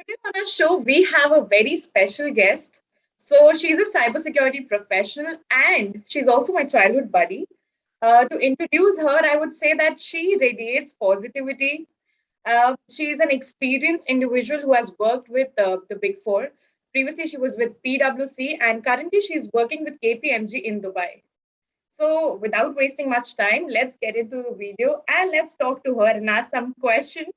Today on our show, we have a very special guest. So, she's a cybersecurity professional and she's also my childhood buddy. To introduce her, I would say that she radiates positivity. She's an experienced individual who has worked with the Big Four. Previously, she was with PwC and currently she's working with KPMG in Dubai. So, without wasting much time, let's get into the video and let's talk to her and ask some questions.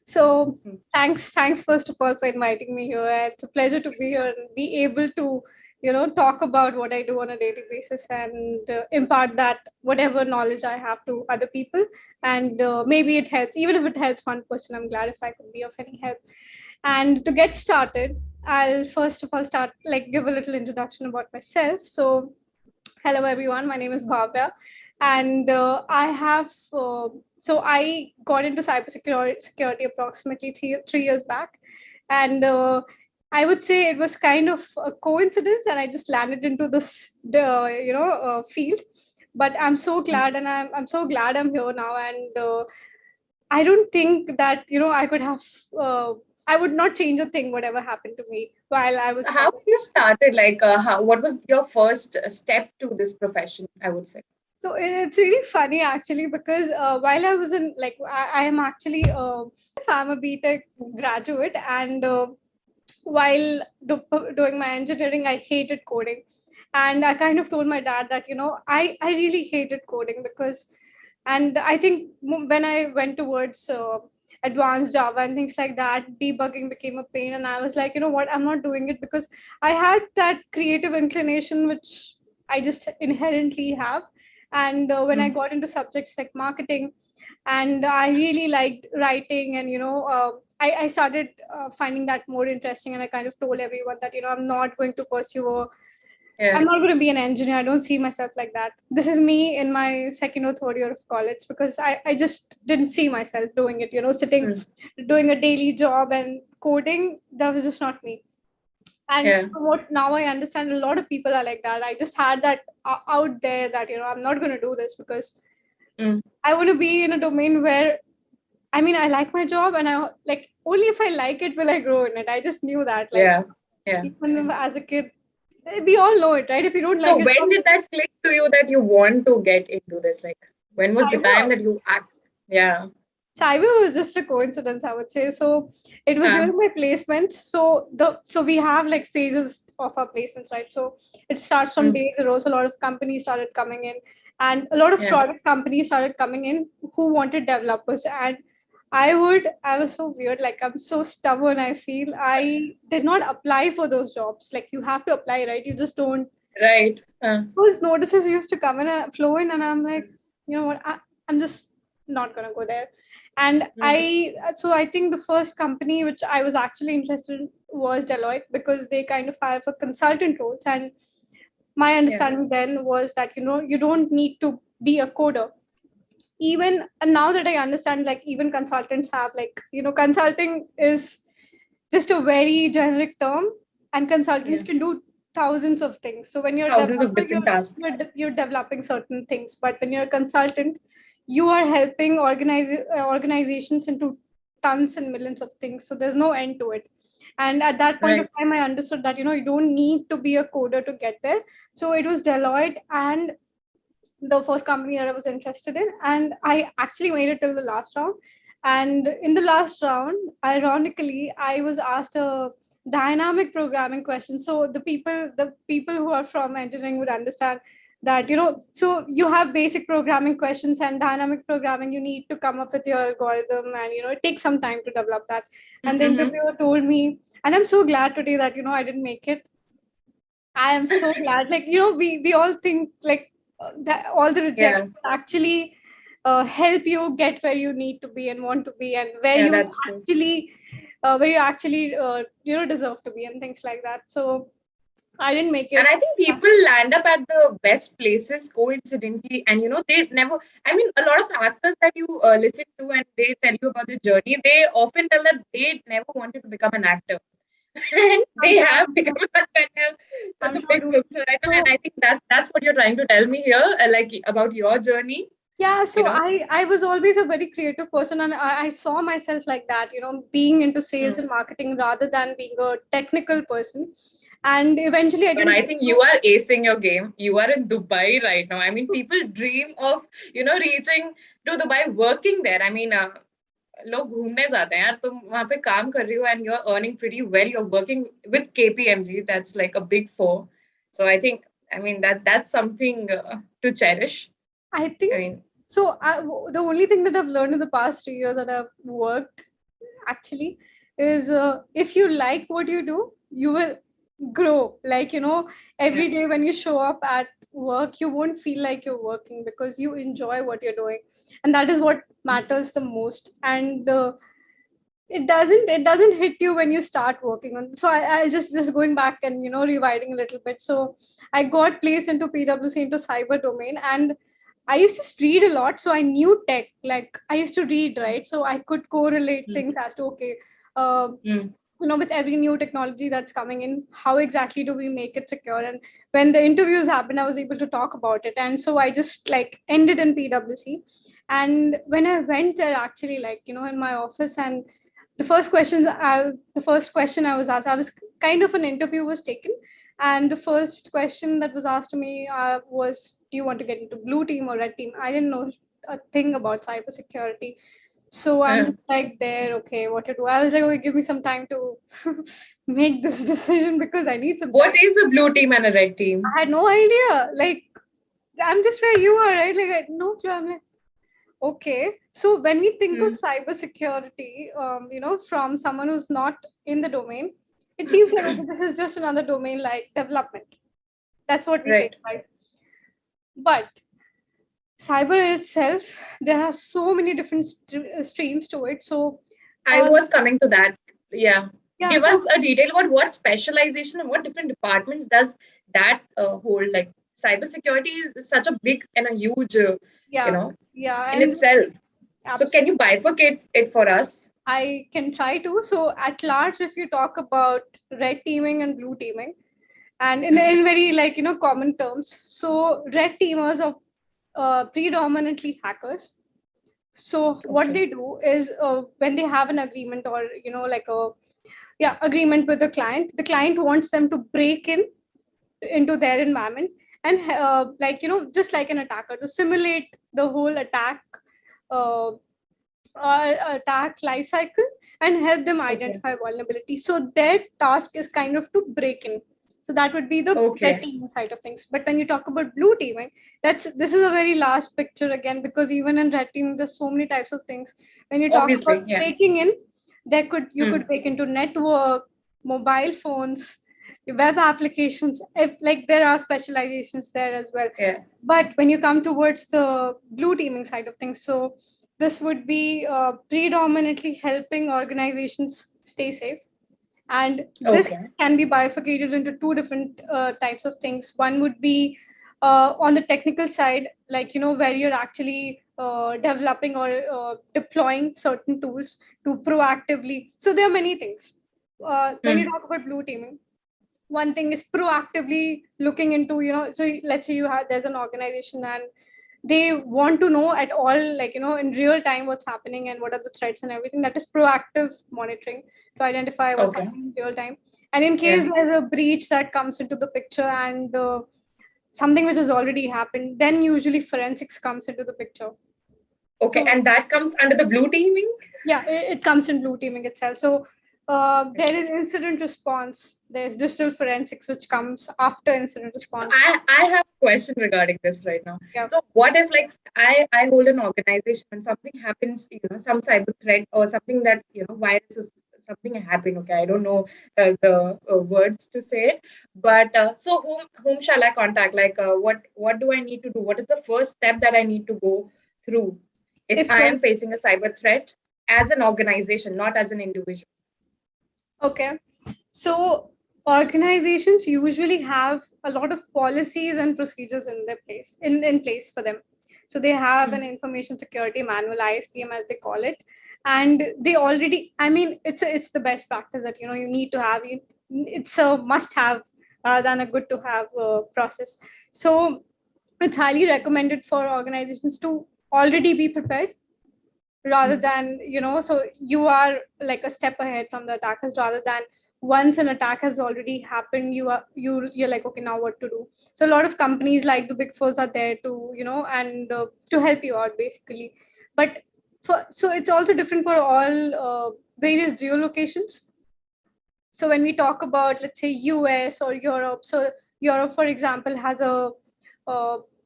So thanks first of all for inviting me here. It's a pleasure to be here and be able to, talk about what I do on a daily basis and impart that whatever knowledge I have to other people. And maybe it helps, even if it helps one person. I'm glad if I could be of any help. And to get started, I'll first of all start give a little introduction about myself. So hello, everyone. My name is Bhavya, and I got into cybersecurity approximately three years back, and I would say it was kind of a coincidence, and I just landed into this field. But I'm so glad, and I'm so glad I'm here now, and I don't think that I could have. I would not change a thing, whatever happened to me while I was. How you started? What was your first step to this profession? I would say. So it's really funny actually because while I was in I am actually I'm a BTech graduate, and while doing my engineering, I hated coding, and I kind of told my dad that I really hated coding because, and I think when I went towards advanced Java and things like that, debugging became a pain, and I was like, you know what, I'm not doing it because I had that creative inclination which I just inherently have. And when I got into subjects like marketing, and I really liked writing, and I started finding that more interesting, and I kind of told everyone that I'm not going to pursue I'm not going to be an engineer. I don't see myself like that. This is me in my second or third year of college because I just didn't see myself doing it, sitting, doing a daily job and coding. That was just not me. And what now I understand, a lot of people are like that. I just had that out there that, I'm not going to do this because I want to be in a domain where, I mean, I like my job, and I like only if I like it will I grow in it. I just knew that. Even as a kid, we all know it, right? If you don't like it. So when did that click to you that you want to get into this? Like, when was the time that you act? Yeah. Cyber was just a coincidence, I would say. So it was during my placements. So we have like phases of our placements, right? So it starts from day zero. So a lot of companies started coming in, and a lot of product companies started coming in who wanted developers. And I was so weird. Like, I'm so stubborn. I feel I did not apply for those jobs. Like, you have to apply, right? You just don't. Right. Those notices used to come in and flow in, and I'm like, you know what? I'm just not gonna go there. And I think the first company which I was actually interested in was Deloitte, because they kind of hire for consultant roles. And my understanding then was that, you don't need to be a coder. Even, and now that I understand, like, even consultants have, like, consulting is just a very generic term, and consultants can do thousands of things. So when you're thousands of different tasks, you're developing certain things, but when you're a consultant, you are helping organizations into tons and millions of things. So there's no end to it. And at that point of time, I understood that, you don't need to be a coder to get there. So it was Deloitte and the first company that I was interested in. And I actually made it till the last round. And in the last round, ironically, I was asked a dynamic programming question. So the people who are from engineering would understand that, so you have basic programming questions, and dynamic programming, you need to come up with your algorithm, and, it takes some time to develop that. And the interviewer told me, and I'm so glad today that, I didn't make it. I am so glad. Like, we all think like that all the rejections actually help you get where you need to be and want to be, and where you actually deserve to be, and things like that. So I didn't make it. And I think people land up at the best places coincidentally. And, they never, I mean, a lot of actors that you listen to and they tell you about their journey, they often tell that they never wanted to become an actor. And they have become such a big filmster right now. And I think that's what you're trying to tell me here, like about your journey. Yeah, you so know? I was always a very creative person, and I saw myself like that, being into sales Hmm. and marketing rather than being a technical person. And eventually I But didn't I get think to. you are acing your game. You are in Dubai right now. I mean, people dream of, reaching to Dubai, working there. I mean, लोग घूमने जाते हैं यार, तुम वहां पे काम कर रही हो and you're earning pretty well. You're working with KPMG. That's like a big four. So I think, I mean, that's something to cherish. I I think mean, so. The only thing that I've learned in the past 3 years that I've worked actually is, if you like what you do, you will grow. Like, yeah. every day when you show up at work, you won't feel like you're working because you enjoy what you're doing. And that is what matters the most. And it doesn't hit you when you start working on. So I just going back and rewinding a little bit. So I got placed into PwC, into cyber domain, and I used to read a lot, so I knew tech. Like, I used to read, right? So I could correlate Mm, things as to, okay, uh, mm, with every new technology that's coming in, how exactly do we make it secure? And when the interviews happened, I was able to talk about it. And so I just like ended in PwC. And when I went there, actually, like, in my office, and the first question I was asked, I was kind of an interview was taken, and the first question that was asked to me was, do you want to get into blue team or red team? I didn't know a thing about cybersecurity. So I'm uh. just like, there, okay, what to do? I was like, okay, give me some time to make this decision because I need some What time. is a blue team and a red team? I had no idea. Like, I'm just where you are, right? Like, I had no clue. I'm like, okay. So when we think of Mm. cybersecurity, from someone who's not in the domain, it seems like, okay, this is just another domain like development. That's what we think, Right. right? But cyber itself, there are so many different streams to it. So, I uh, was coming to that. Yeah. yeah. Give us So a detail about what specialization and what different departments does that hold. Like cybersecurity is such a big and a huge, you yeah, know, yeah, in and itself. So can you absolutely. bifurcate it for us? I can try to. So at large, if you talk about red teaming and blue teaming, and in very, like, common terms, so red teamers are predominantly hackers. So what Okay. they do is, when they have an agreement, or like a, yeah, agreement with the client wants them to break in into their environment, and like, just like an attacker, to simulate the whole uh, attack life cycle, and help them Okay. identify vulnerability. So their task is kind of to break in. So that would be the red Okay. teaming side of things. But when you talk about blue teaming, this is a very large picture again, because even in red teaming, there's so many types of things. When you talk about Obviously. Yeah. breaking in, you Hmm. could break into network, mobile phones, web applications. If, like, there are specializations there as well. Yeah. But when you come towards the blue teaming side of things, so this would be predominantly helping organizations stay safe. And this Okay. can be bifurcated into two different types of things. One would be on the technical side, like, where you're actually developing or deploying certain tools to proactively. So there are many things. When you Hmm. talk about blue teaming, one thing is proactively looking into, so let's say you have there's an organization, and they want to know at all, like, in real time what's happening and what are the threats and everything. That is proactive monitoring, to identify what's Okay. happening in real time. And in case Yeah. there's a breach that comes into the picture, and something which has already happened, then usually forensics comes into the picture. Okay. So And that comes under the blue teaming? yeah, it comes in blue teaming itself. So there is incident response, there's digital forensics, which comes after incident response. I have a question regarding this right now. Yeah. So what if like I hold an organization and something happens, some cyber threat or something that, virus or something happened. Okay, I don't know the words to say it, but so whom shall I contact? Like what do I need to do? What is the first step that I need to go through if If I you're am facing a cyber threat as an organization, not as an individual? okay, so organizations usually have a lot of policies and procedures in place for them. So they have Hmm. an information security manual, ISPM as they call it, and they already, I mean, it's the best practice that you need to have. It's a must have than a good to have process. So it's highly recommended for organizations to already be prepared, rather than, so you are like a step ahead from the attackers, rather than once an attack has already happened, you're like, okay, now what to do? So a lot of companies like the big fours are there to, and to help you out basically. But so it's also different for all various geolocations. So when we talk about, let's say, US or Europe, so Europe, for example, has a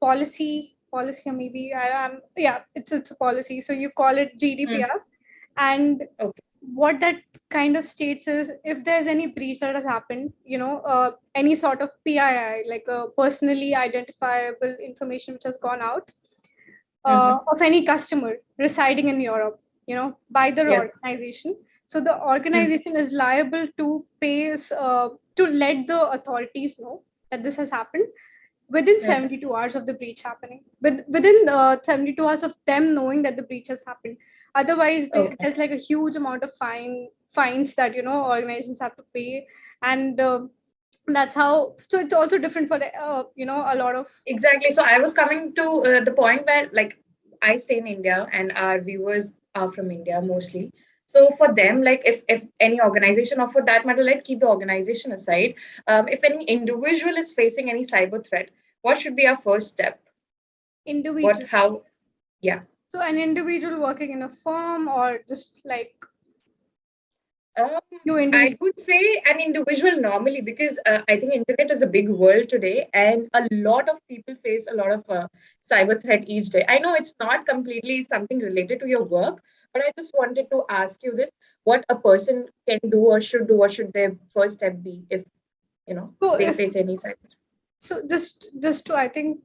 policy, or maybe I am, yeah, it's a policy. So you call it GDPR, and Okay. what that kind of states is, if there's any breach that has happened, any sort of PII, like a personally identifiable information which has gone out, Mm-hmm. of any customer residing in Europe, by their Yeah. organization. So the Mm. organization is liable to pay, to let the authorities know that this has happened within Yeah. 72 hours of the breach happening, within 72 hours of them knowing that the breach has happened. Otherwise, Okay. there's like a huge amount of fines that, organizations have to pay. And that's how, so it's also different for a lot of. Exactly. So I was coming to the point where, like, I stay in India and our viewers are from India mostly. So for them, like, if any organization, or for that matter, let's keep the organization aside, if any individual is facing any cyber threat, what should be our first step? What, Individual. how? Yeah. So an individual working in a firm, or just like Um, you I individual. would say an individual normally, because I think internet is a big world today, and a lot of people face a lot of cyber threat each day. I know it's not completely something related to your work, but I just wanted to ask you this: what a person can do or should do, or should their first step be if So they if face any cyber? so just to, I think,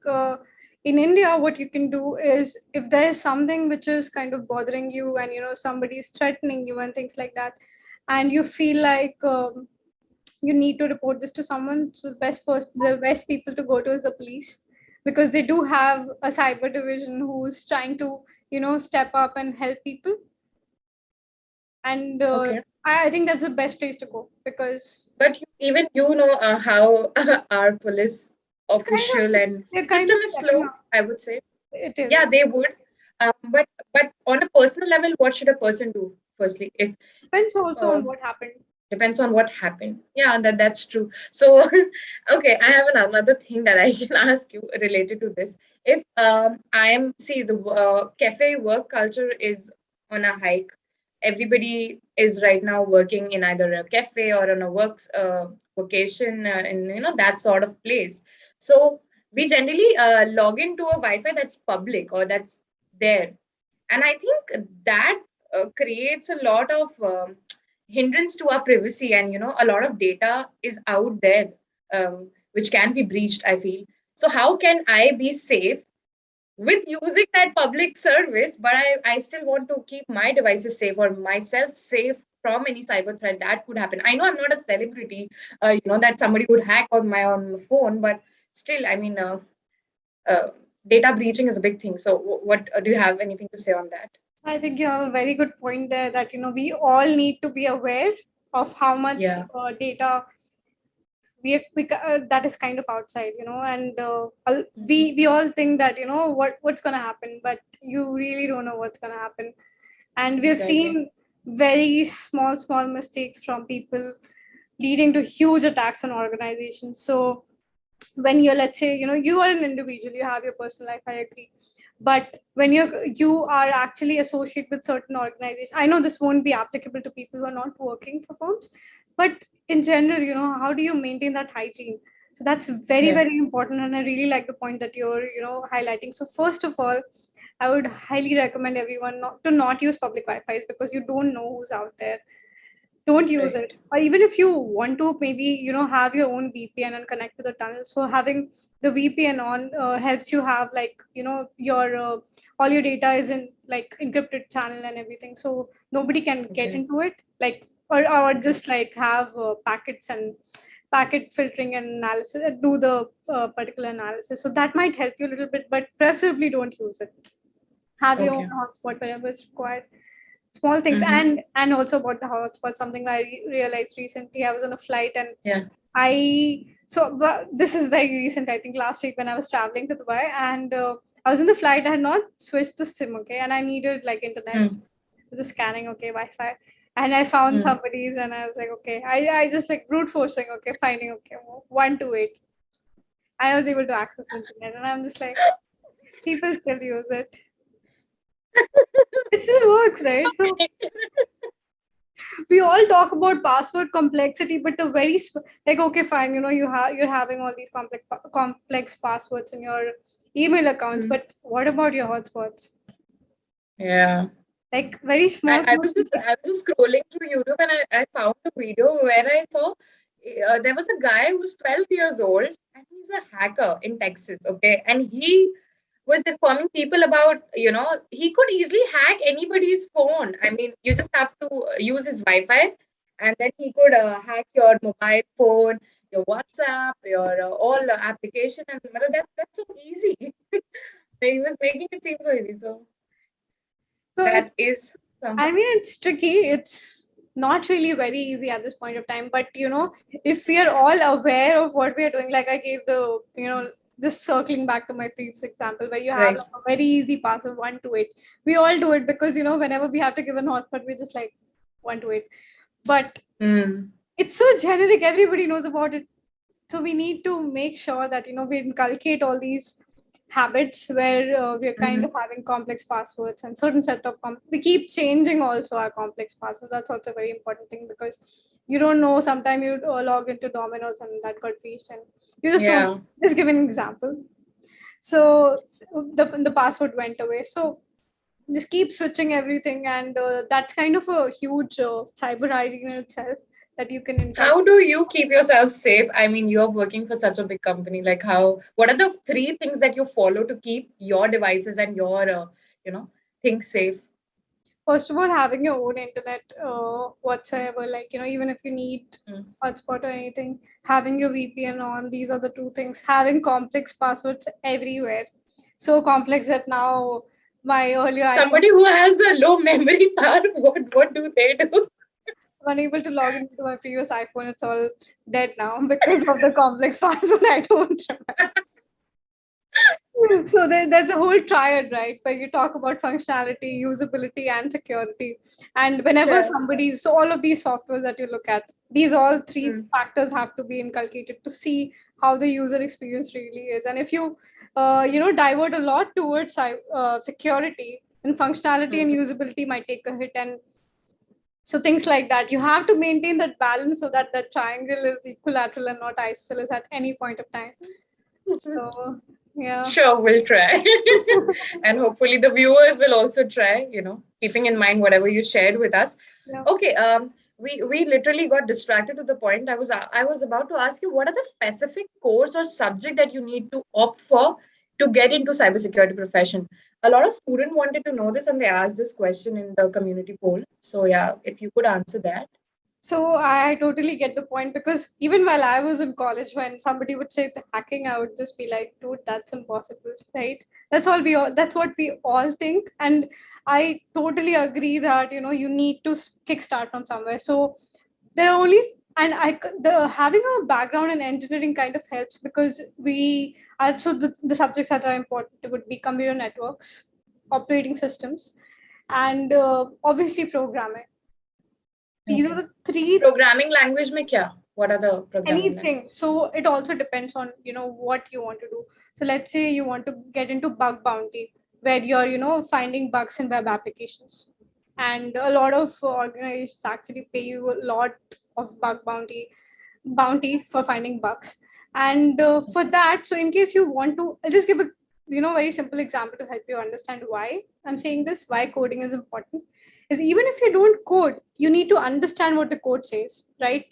in India, what you can do is, if there is something which is kind of bothering you, and somebody is threatening you and things like that, and you feel like, you need to report this to someone, so the best people to go to is the police, because they do have a cyber division who's trying to, step up and help people. And Okay, I think that's the best place to go, because but even how our police it's kind official of, and they're kind system of is stepping slow, up. I would say. It is. Yeah, they would. But on a personal level, what should a person do? Firstly, Depends if also on what happened. depends on what happened. Yeah, that's true. So, okay, I have another thing that I can ask you related to this. If I am see the cafe work culture is on a hike. Everybody is right now working in either a cafe or on a work vocation, and that sort of place. So we generally log into a Wi-Fi that's public or that's there, and I think that creates a lot of hindrance to our privacy, and a lot of data is out there, which can be breached, I feel. So how can I be safe with using that public service, but I still want to keep my devices safe or myself safe from any cyber threat that could happen? I know I'm not a celebrity, that somebody would hack on my phone, but still, I mean, uh, data breaching is a big thing. So what do you have anything to say on that? I think you have a very good point there, that we all need to be aware of how much Yeah. data that is kind of outside, and Mhm. we all think that, what's going to happen, but you really don't know what's going to happen. And we've Exactly. seen very small mistakes from people leading to huge attacks on organizations. So when you're, let's say, you are an individual, you have your personal life, I agree, but when you are actually associated with certain organizations, I know this won't be applicable to people who are not working for firms, but in general, how do you maintain that hygiene? So that's very, Yeah. very important, and I really like the point that you're, highlighting. So first of all, I would highly recommend everyone not use public Wi-Fi, because you don't know who's out there. Don't use Right. it. Or even if you want to, maybe, have your own VPN and connect to the tunnel. So having the VPN on helps you have, like, your all your data is in like encrypted channel and everything, so nobody can get Okay. into it, like, or Okay. just like have packets and packet filtering and analysis, do the particular analysis. So that might help you a little bit, but preferably don't use it. Have your own Okay. hotspot wherever it's required. Small things. Mm-hmm. And also about the hotspot, something I realized recently. I was on a flight, and Yeah. this is very recent, I think last week, when I was traveling to Dubai, and I was in the flight, I had not switched the SIM, okay, and I needed like internet. Mm. Just scanning, okay, Wi-Fi. And I found Mm. somebody's and I was like, okay, I just like brute forcing, okay, finding, okay, 128. I was able to access internet and I'm just like, people still use it. It still works, right? So we all talk about password complexity, but the like, okay, fine, you're having all these complex passwords in your email accounts, Mm. but what about your hotspots? Yeah. Like very small, I small was things. just scrolling through YouTube and I found a video where I saw there was a guy who was 12 years old and he's a hacker in Texas, okay? And he was informing people about, he could easily hack anybody's phone. I mean, you just have to use his Wi-Fi and then he could hack your mobile phone, your WhatsApp, your all application and that's so easy. He was making it seem so easy. So So that is some. I mean, it's tricky. It's not really very easy at this point of time. But if we are all aware of what we are doing, like I gave just circling back to my previous example, where you have Right. like a very easy password 128. We all do it because whenever we have to give an hotspot, we just like 128. But Mm. it's so generic; everybody knows about it. So we need to make sure that we inculcate all these habits where we're kind Mhm. of having complex passwords and certain set of we keep changing also our complex passwords. That's also a very important thing because you don't know, sometimes you log into Domino's and that got reached and you just don't. Yeah. Just give an example. So the password went away, so just keep switching everything, and that's kind of a huge cyber hygiene in itself that you can inculcate. How do you keep yourself safe? I mean, you're working for such a big company. Like, what are the three things that you follow to keep your devices and your, you know, things safe? First of all, having your own internet whatsoever, like even if you need Mm. hotspot or anything, having your VPN on. These are the two things. Having complex passwords everywhere, so complex that now my earlier iPhone, Somebody who has a low memory power, what do they do? unable to log into my previous iPhone. It's all dead now because of the complex password. I don't remember. So there's a whole triad, right, where you talk about functionality, usability, and security. And whenever Yeah. so all of these softwares that you look at, these all three Mm. factors have to be inculcated to see how the user experience really is. And if you divert a lot towards security, then functionality Mm. and usability might take a hit. And so things like that, you have to maintain that balance so that the triangle is equilateral and not isosceles at any point of time. So yeah. Sure, we'll try. And hopefully the viewers will also try, keeping in mind whatever you shared with us. Yeah. Okay, we literally got distracted to the point. I was about to ask you what are the specific course or subject that you need to opt for to get into cybersecurity profession. A lot of students wanted to know this and they asked this question in the community poll. So yeah, if you could answer that. So I totally get the point because even while I was in college, when somebody would say the hacking, I would just be like, dude, that's impossible, right? That's what we all think. And I totally agree that, you need to kickstart from somewhere. So there are only, and the having a background in engineering kind of helps because we are, so the subjects that are important would be computer networks, operating systems, and obviously programming. These are Okay. the three. Programming language mein kya? What are the programming Anything. language? So it also depends on what you want to do. So let's say you want to get into bug bounty, where you're finding bugs in web applications, and a lot of organizations actually pay you a lot of bounty for finding bugs. And for that, so in case you want to, I'll just give a very simple example to help you understand why I'm saying this, why coding is important. Is even if you don't code, you need to understand what the code says, right?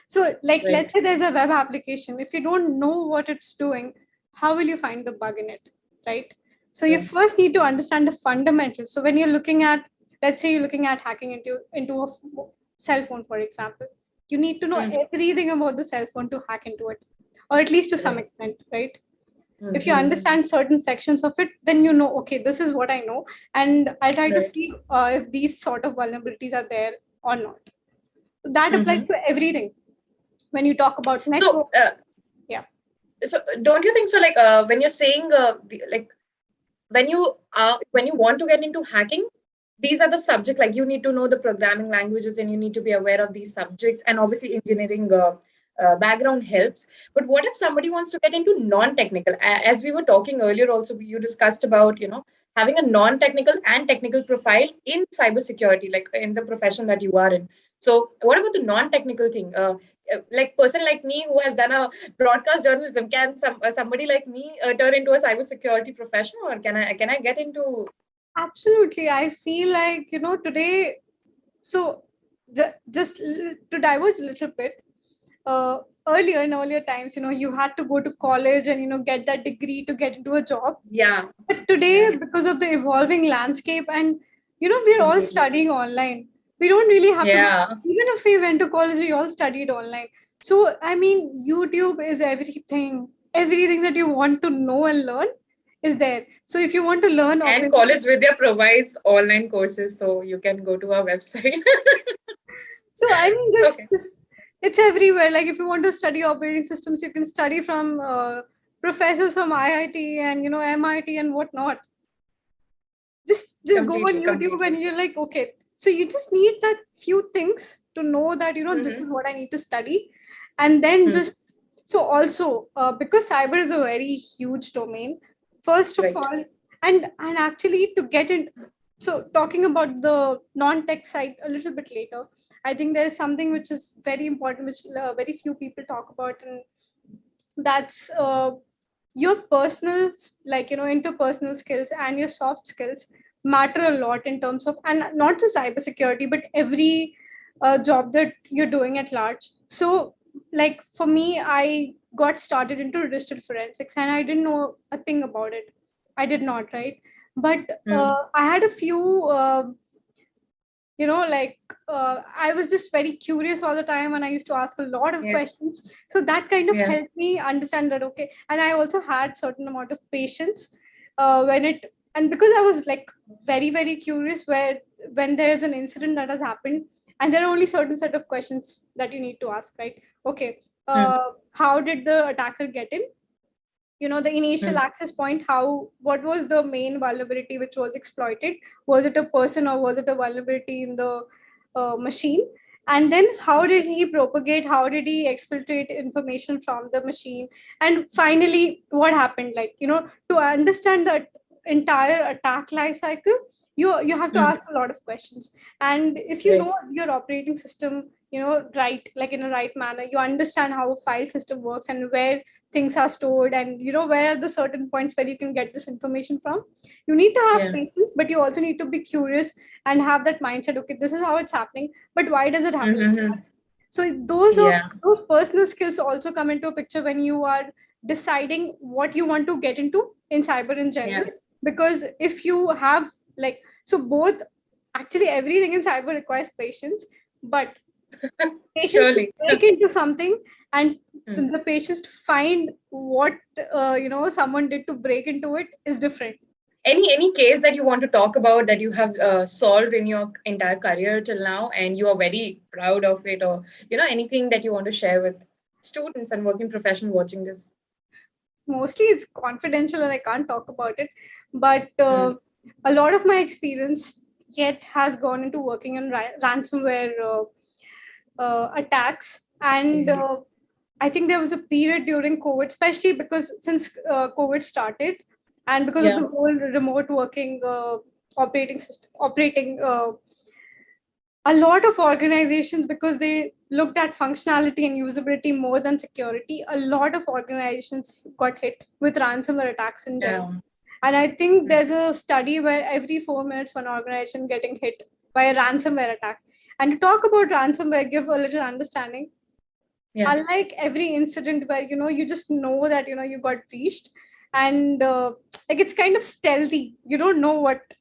So like, Right. let's say there's a web application. If you don't know what it's doing, how will you find the bug in it, right? So you Right. first need to understand the fundamentals. So when you're looking at, let's say you're looking at hacking into a cell phone, for example, you need to know Mm. everything about the cell phone to hack into it, or at least to some Right. extent, right? If you Mm-hmm. understand certain sections of it, then okay, this is what I know, and I'll try to Right. see if these sort of vulnerabilities are there or not. So that applies Mm-hmm. to everything when you talk about So, networks. Yeah. so don't you think so? Like, when you're saying, like, when you want to get into hacking, these are the subjects, like you need to know the programming languages and you need to be aware of these subjects, and obviously engineering background helps. But what if somebody wants to get into non-technical? As we were talking earlier also, you discussed about having a non-technical and technical profile in cybersecurity, like in the profession that you are in. So what about the non-technical thing? Like person like me who has done a broadcast journalism, can somebody like me turn into a cybersecurity professional, or can I get into? Absolutely. I feel like, today, so just to diverge a little bit, uh, earlier in earlier times, you had to go to college and, get that degree to get into a job. Yeah, But today, yeah, because of the evolving landscape and, we're all completely. studying online. We don't really have to, Yeah, even if we went to college, we all studied online. So, I mean, YouTube is everything. Everything that you want to know and learn is there. So if you want to learn and operating, College Vidya provides online courses, so you can go to our website. so I mean, this, Okay. this it's everywhere. Like if you want to study operating systems, you can study from professors from IIT and MIT and whatnot. Just go on Completely, YouTube and completely. you're like, okay. So you just need that few things to know that this is Mm-hmm. what I need to study, and then Hmm. just so also because cyber is a very huge domain. First of Right. all, and actually to get in, so talking about the non-tech side a little bit later, I think there's something which is very important, which very few people talk about, and that's your personal, like interpersonal skills and your soft skills matter a lot in terms of, and not just cybersecurity but every job that you're doing at large. So like for me, I got started into digital forensics and I didn't know a thing about it. I did not, right? But Hmm. I had a few like I was just very curious all the time and I used to ask a lot of Yeah, questions. So that kind of yeah, helped me understand that, okay. And I also had certain amount of patience when it, and because I was like very very curious, where when there is an incident that has happened and there are only certain set of questions that you need to ask, right? Okay, hmm. how did the attacker get in? The initial Hmm. access point, how, what was the main vulnerability which was exploited? Was it a person or was it a vulnerability in the machine? And then how did he propagate, how did he exfiltrate information from the machine? And finally what happened, like to understand that entire attack life cycle, you have to Hmm. ask a lot of questions. And if you Right. know your operating system, right, like in a right manner, you understand how a file system works and where things are stored, and where are the certain points where you can get this information from. You need to have Yeah. patience, but you also need to be curious and have that mindset, okay, this is how it's happening, but why does it happen like Mm-hmm. that? So Yeah. those personal skills also come into a picture when you are deciding what you want to get into in cyber in Yeah. general. Because if you have, like, so both, actually everything in cyber requires patience, but patience to Surely. break into something, and Hmm. the patience to find what someone did to break into it is different. Any case that you want to talk about that you have solved in your entire career till now, and you are very proud of it, or anything that you want to share with students and working professionals watching this? Mostly it's confidential and I can't talk about it, but Hmm. a lot of my experience yet has gone into working on ransomware attacks. And Okay. I think there was a period during COVID, especially because since COVID started, and because of Yeah. the whole remote working operating system, operating a lot of organizations, because they looked at functionality and usability more than security, a lot of organizations got hit with ransomware attacks in general. Yeah. And I think Hmm. there's a study where every 4 minutes one organization getting hit by a ransomware attack. And to talk about ransomware, give a little understanding, Yeah. unlike every incident where you just know that you got breached, and like it's kind of stealthy, you don't know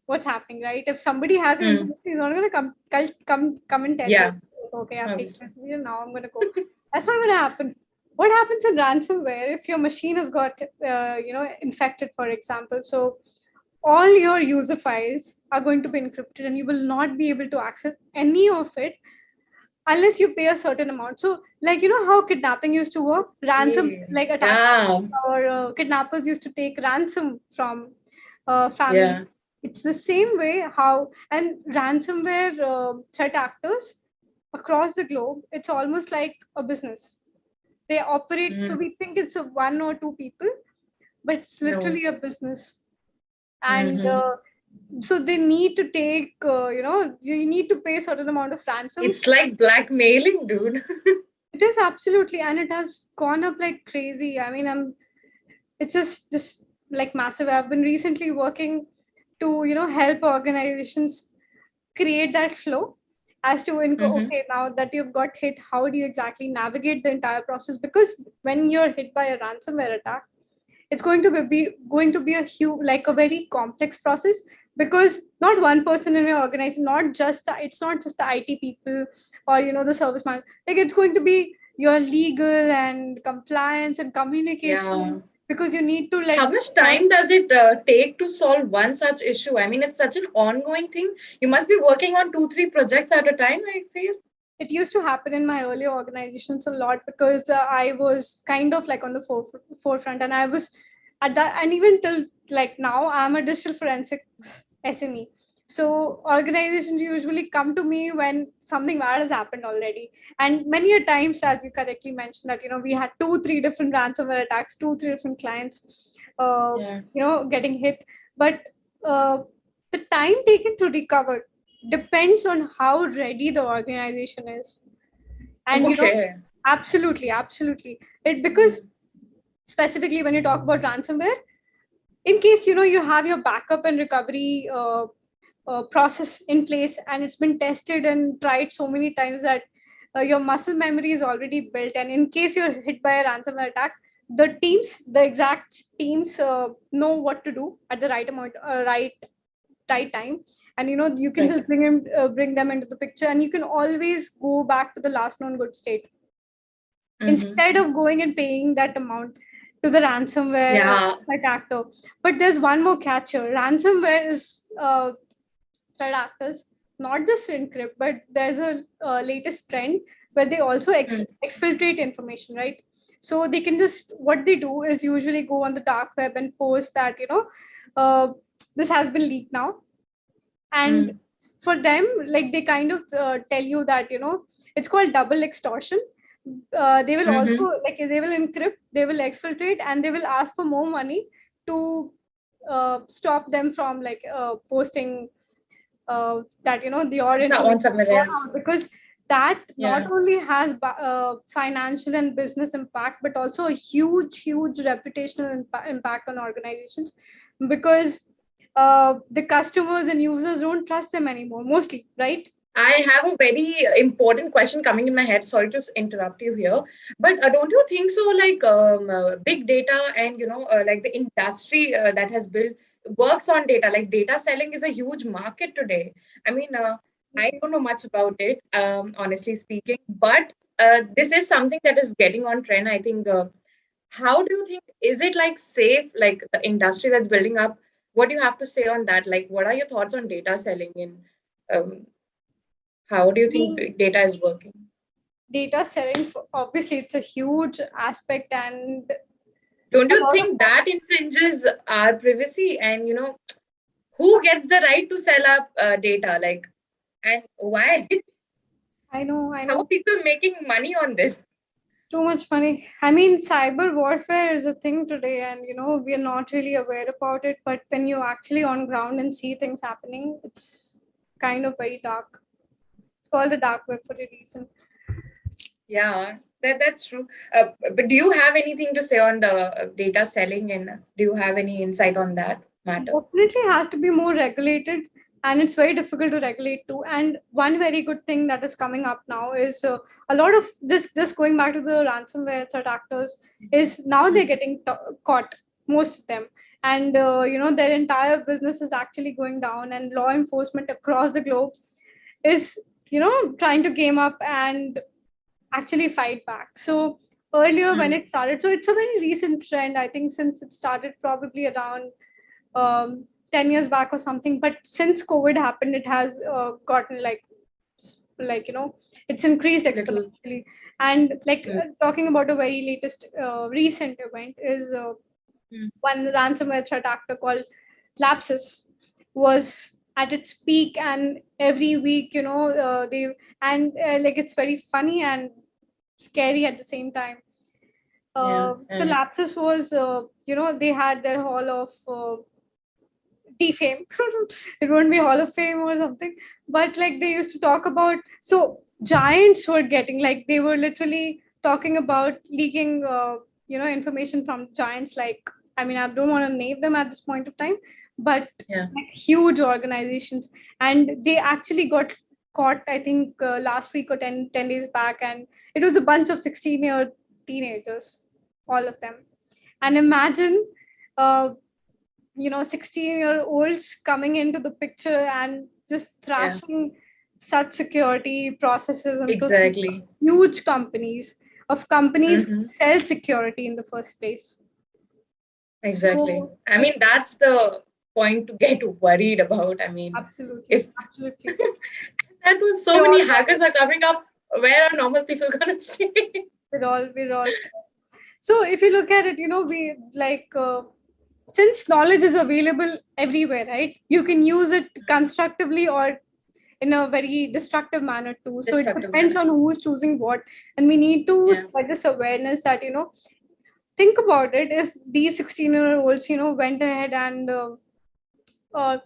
what's happening, right? If somebody has your Hmm. information, he's not going to come and tell you, Yeah. okay, I've taken Obviously. information, now I'm going to go. That's not going to happen. What happens in ransomware, if your machine has got infected, for example, so all your user files are going to be encrypted and you will not be able to access any of it unless you pay a certain amount. So, like, how kidnapping used to work, ransom, Okay. like attackers Yeah. or kidnappers used to take ransom from. family. Yeah. It's the same way how, and ransomware threat actors across the globe, it's almost like a business. They operate, so Mm. we think it's a one or two people, but it's No. literally a business. And Mm-hmm. so they need to take, you need to pay a certain amount of ransom. It's like blackmailing, dude. It is absolutely, and it has gone up like crazy. I mean, it's just like massive. I've been recently working to, help organizations create that flow as to Mm-hmm. okay, now that you've got hit, how do you exactly navigate the entire process? Because when you're hit by a ransomware attack, it's going to be a huge, like a very complex process, because not one person in your organization, it's not just the IT people or the service man, like it's going to be your legal and compliance and Yeah. communication, because you need to How like much time does it take to solve one such issue? I mean, it's such an ongoing thing. You must be working on two, three projects at a time, I feel. it used to happen in my earlier organizations a lot, because I was kind of like on the forefront, and I was at that, and even till like now I'm a digital forensics SME. So organizations usually come to me when something bad has happened already, and many a times, as you correctly mentioned, that we had 2 3 different ransomware attacks, 2 3 different clients Yeah. getting hit. But uh, the time taken to recover depends on how ready the organization is. And Okay. absolutely, it, because Mm. specifically when you talk about ransomware, in case you have your backup and recovery process in place, and it's been tested and tried so many times that your muscle memory is already built, and in case you're hit by a ransomware attack, the exact teams know what to do at the right amount, right time. And you can Right. just bring them into the picture, and you can always go back to the last known good state, Mm-hmm. instead of going and paying that amount to the ransomware Yeah. threat actor. But there's one more catch here. Ransomware is threat actors not just encrypt, but there's a latest trend where they also Mm. exfiltrate information, right? So they can just, what they do is usually go on the dark web and post that uh, this has been leaked now. And Mm. for them, like, they kind of tell you that it's called double extortion. They will also, Mm-hmm. like, they will encrypt, they will exfiltrate, and they will ask for more money to stop them from like posting that your That information on has somewhere gone else. out, because that not Yeah. only has financial and business impact, but also a huge reputational impact on organizations, because the customers and users don't trust them anymore, mostly, right? I have a very important question coming in my head. Sorry to interrupt you here, but don't you think so? Like big data and like the industry that has built works on data. Like data selling is a huge market today. I mean, I don't know much about it, honestly speaking, but this is something that is getting on trend. I think. How do you think? Is it like safe? Like the industry that's building up. What do you have to say on that? Like, what are your thoughts on data selling in? Um, how do you I think mean, big data is working? data selling, obviously it's a huge aspect, and Don't a you lot of think that infringes our privacy? And who gets the right to sell up data? Like, and why? I How are know. people making money on this? Too much money. I mean, cyber warfare is a thing today, and we are not really aware about it. But when you're actually on ground and see things happening, it's kind of very dark. It's called the dark web for a reason. Yeah, that's true. But do you have anything to say on the data selling, and do you have any insight on that matter? Definitely has to be more regulated, and it's very difficult to regulate too. And one very good thing that is coming up now is a lot of this. Just going back to the ransomware threat actors, is now they're getting caught, most of them, and their entire business is actually going down, and law enforcement across the globe is trying to game up and actually fight back. So earlier when Mm. it started, so it's a very recent trend, I think, since it started probably around 10 years back or something. But since COVID happened, it has gotten like it's increased Little. exponentially. And like Mm. talking about a very latest recent event is Mm. one ransomware threat actor called lapses was at its peak, and every week, they and like it's very funny and scary at the same time. Yeah. So lapses was, they had their hall of defame. It won't be hall of fame or something, but like they used to talk about, so giants were getting, like they were literally talking about leaking information from giants, like, I mean, I don't want to name them at this point of time, but Yeah. like huge organizations. And they actually got caught, I think, last week or 10 days back, and it was a bunch of 16-year teenagers, all of them. And imagine, uh, 16-year-olds coming into the picture and just Yeah. thrashing such security processes into Exactly. huge companies who Mm-hmm. sell security in the first place. Exactly. So I mean, that's the point to get worried about. I mean, absolutely, if absolutely, that was so we're many all hackers worried. are coming up, where are normal people gonna stay? We're all scared. So if you look at it, we like, since knowledge is available everywhere, right? You can use it constructively or in a very destructive manner too. So it Destructive depends manner. on who's choosing what. And we need to Yeah. spread this awareness that, think about it. If these 16-year-olds, went ahead and uh,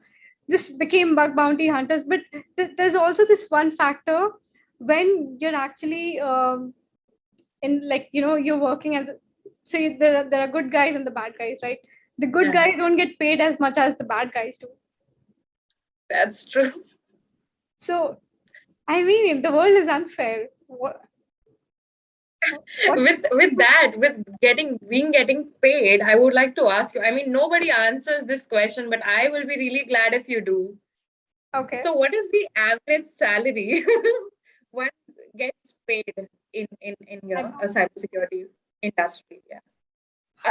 just became bug bounty hunters. But there's also this one factor when you're actually in, like, you're working as, say, there are good guys and the bad guys, right? The good Yeah. guys don't get paid as much as the bad guys do. That's true. So, I mean, the world is unfair. What With that, with getting paid, I would like to ask you. I mean, nobody answers this question, but I will be really glad if you do. Okay. So, what is the average salary one gets paid in I a cybersecurity industry? Yeah.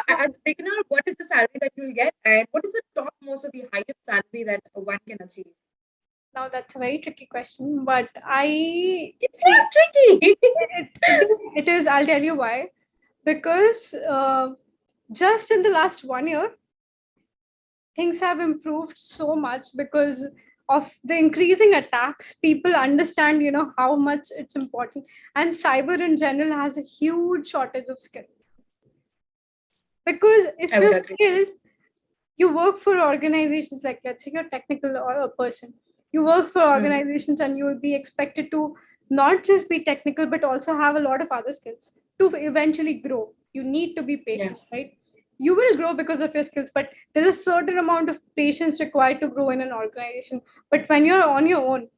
As a beginner, what is the salary that you'll get, and what is the top most of the highest salary that one can achieve? Now that's a very tricky question, but I It's see not tricky. it is. I'll tell you why. Because just in the last 1 year, things have improved so much because of the increasing attacks. People understand, how much it's important, and cyber in general has a huge shortage of skill. Because if I would you're agree. skilled, you work for organizations, like, let's say you're technical or a person, you work for Mm. organizations and you will be expected to not just be technical but also have a lot of other skills to eventually grow. You need to be Yeah. patient, right? You will grow because of your skills, but there's a certain amount of patience required to grow in an organization. But when you're on your own,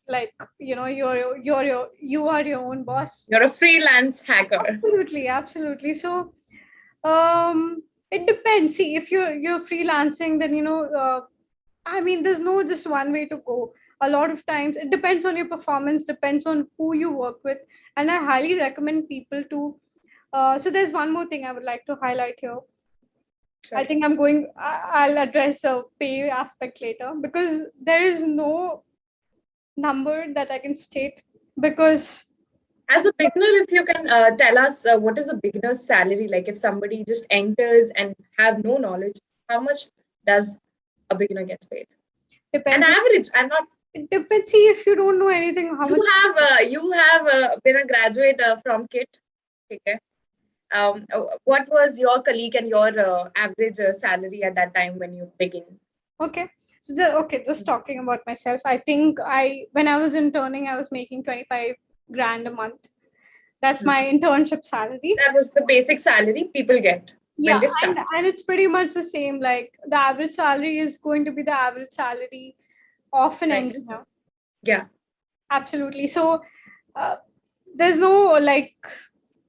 like, you are your own boss. You're a freelance hacker. Absolutely, absolutely. So it depends. See, if you're freelancing, then, I mean, there's no just one way to go. A lot of times it depends on your performance, depends on who you work with. And I highly recommend people to, so there's one more thing I would like to highlight here. I Sure. think I'll address a pay aspect later, because there is no number that I can state, because As a beginner, if you can tell us what is a beginner's salary, like if somebody just enters and have no knowledge, how much does a beginner gets paid? An depends on, average, and not it depends. See, if you don't know anything, how much. you have been a graduate from KIT. Okay. What was your colleague and your average salary at that time when you begin? Okay. So just talking about myself, I think when I was interning, I was making 25 grand a month. That's my internship salary. That was the basic salary people get when Yeah, they and, start. and it's pretty much the same. Like, the average salary is going to be the average salary of an Right. engineer. Yeah. Absolutely. So uh, there's no, like,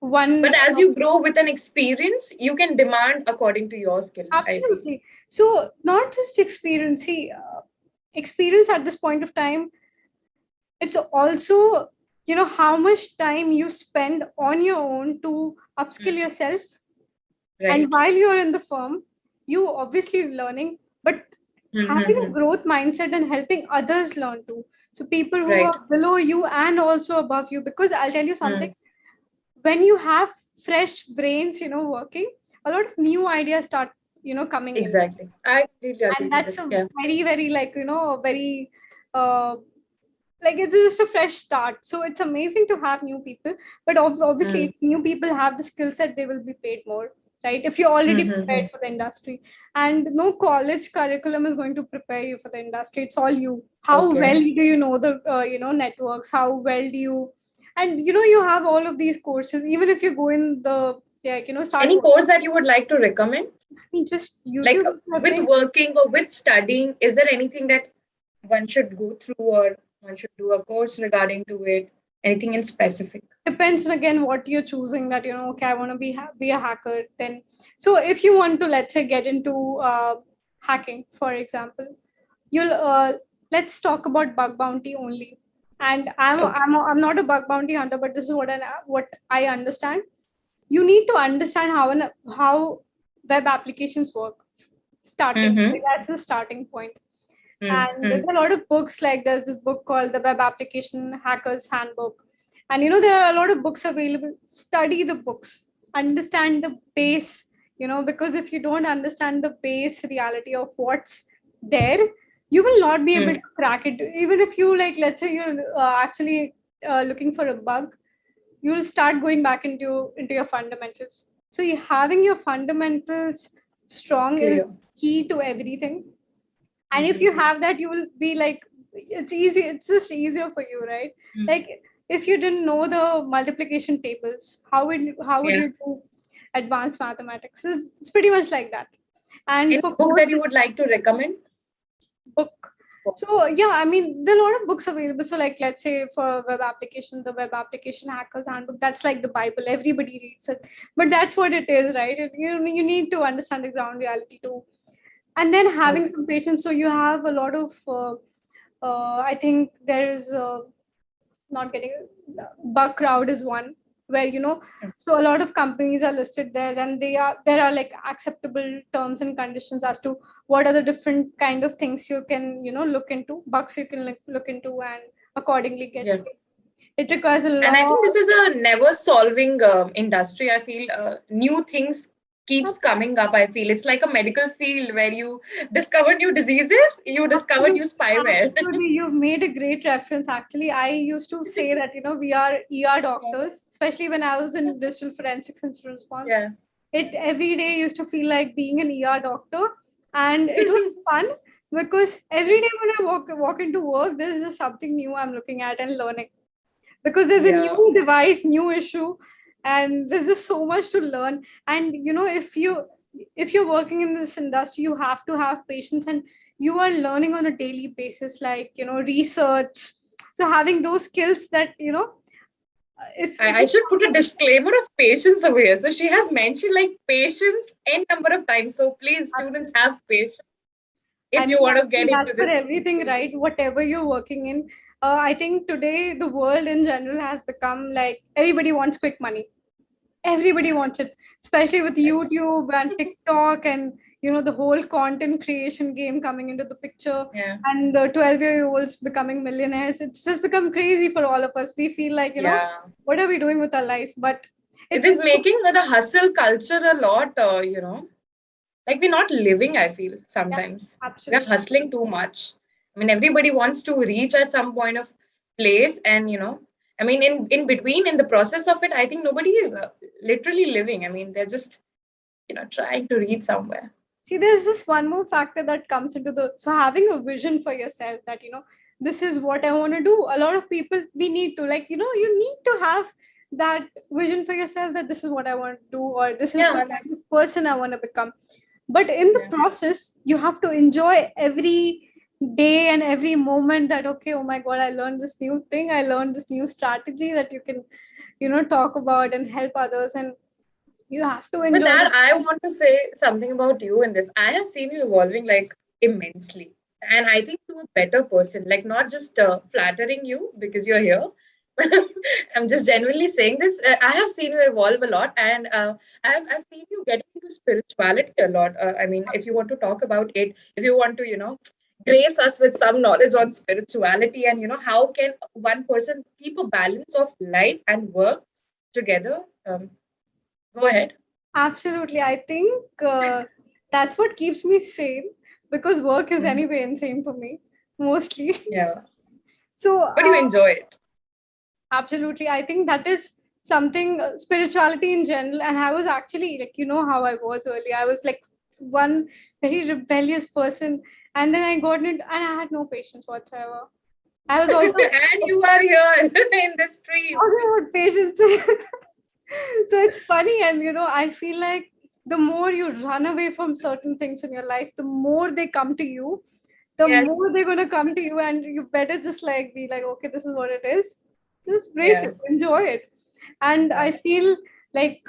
one. But as you grow with an experience, you can demand according to your skill, I feel. Absolutely. So not just experience. See, experience at this point of time, it's also, how much time you spend on your own to upskill Mm. yourself. And Right. while you're in the firm, you obviously learning, but having a Mm-hmm. growth mindset and helping others learn too. So people who Right. are below you and also above you, because I'll tell you something, Mm. when you have fresh brains, working, a lot of new ideas start coming in. Exactly. I completely agree And to that's this. a Yeah. very, very, like, very, uh, like, it's just a fresh start. So it's amazing to have new people, but obviously Mm. if new people have the skill set, they will be paid more, right? If you're already Mm-hmm. prepared for the industry, and no college curriculum is going to prepare you for the industry. It's all you. How Okay. well do you know the networks? How well do you, and you have all of these courses. Even if you go in the, like, start Any working, course that you would like to recommend? just Like YouTube is with nothing. working or with studying, is there anything that one should go through or one should do a course regarding to it? Anything in specific? Depends on, again, what you're choosing, that okay, I want to be a hacker. Then, so if you want to, let's say, get into hacking, for example, you'll let's talk about bug bounty only. And Okay. I'm not a bug bounty hunter, but this is what I understand. You need to understand how web applications work, starting, Mm-hmm. like, that's the starting point. And there Mm-hmm. are a lot of books, like there's this book called the Web Application Hackers Handbook. And there are a lot of books available. Study the books, understand the base, because if you don't understand the base reality of what's there, you will not be able to crack it. Even if you, like, let's say you're actually looking for a bug, you'll start going back into your fundamentals. So having your fundamentals strong Clear. is key to everything. And if you Mm-hmm. have that, you will be like, it's easy, it's just easier for you, right? Mm. Like, if you didn't know the multiplication tables, how would Yeah. you do advanced mathematics? It's pretty much like that. And Any for book that you courses, would like to recommend? book. So yeah, I mean, there are a lot of books available. So, like, let's say for web application, the Web Application Hackers Handbook, that's like the Bible. Everybody reads it. But that's what it is, right? You need to understand the ground reality too. And then having Okay. some patience. So you have a lot of I think there is not getting bug crowd is one, where so a lot of companies are listed there, and there are like acceptable terms and conditions as to what are the different kind of things you can look into, bugs you can look into, and accordingly get Yeah. paid. It requires a And I lot. think this is a never solving industry. I feel new things keeps coming up. I feel it's like a medical field where you discover new diseases, you discover Absolutely, new spyware. absolutely. You've made a great reference. Actually, I used to say that we are ER doctors, especially when I was in digital forensics incident response. Yeah. It every day used to feel like being an ER doctor, and it was fun because every day when I walk into work, there's just something new I'm looking at and learning, because there's a Yeah. new device, new issue, and there's just so much to learn. And if you're working in this industry, you have to have patience, and you are learning on a daily basis, like research. So having those skills that if I should put a disclaimer of patience over here. So she has mentioned like patience n number of times. So please, students, have patience I if mean, you want to actually, get into that's for this everything, field. right? Whatever you're working in. I think today the world in general has become like everybody wants quick money. Everybody wants it, especially with That's YouTube and TikTok, and the whole content creation game coming into the picture, yeah. and 12-year-olds becoming millionaires. It's just become crazy for all of us. We feel like, Yeah. what are we doing with our lives? But It it's is it's making the hustle culture a lot, like we're not living, I feel yeah, sometimes. We're absolutely. hustling too much. I mean, everybody wants to reach at some point of place, and I mean, in between, in the process of it, I think nobody is literally living. I mean, they're just trying to reach somewhere. See, there's this one more factor that comes into the, so having a vision for yourself, that this is what I want to do. A lot of people, we need to, like, you need to have that vision for yourself, that this is what I want to do, or this is the Yeah, kind of person I want to become. But in the yeah. process, you have to enjoy every day and every moment, that okay, oh my god, I learned this new thing, I learned this new strategy that you can talk about and help others, and you have to With enjoy that, the. I want to say something about you in this. I have seen you evolving like immensely. And I think to a better person, like not just flattering you because you're here. I'm just genuinely saying this. I have seen you evolve a lot, and I've seen you get into spirituality a lot. I mean, if you want to talk about it, if you want to, grace us with some knowledge on spirituality and, how can one person keep a balance of life and work together? Go ahead. Absolutely. I think That's what keeps me sane, because work is Mm. anyway insane for me, mostly. Yeah, So, but you enjoy it. absolutely. I think that is something, spirituality in general. And I was actually like, how I was earlier. I was like one very rebellious person. And then I got into, and I had no patience whatsoever. I was also And you are here in this stream. talking about patience. So it's funny. And, I feel like the more you run away from certain things in your life, the more they come to you, the more Yes. they're going to come to you. And you better just like be like, okay, this is what it is. Just brace Yeah. it, enjoy it. And Yeah. I feel like,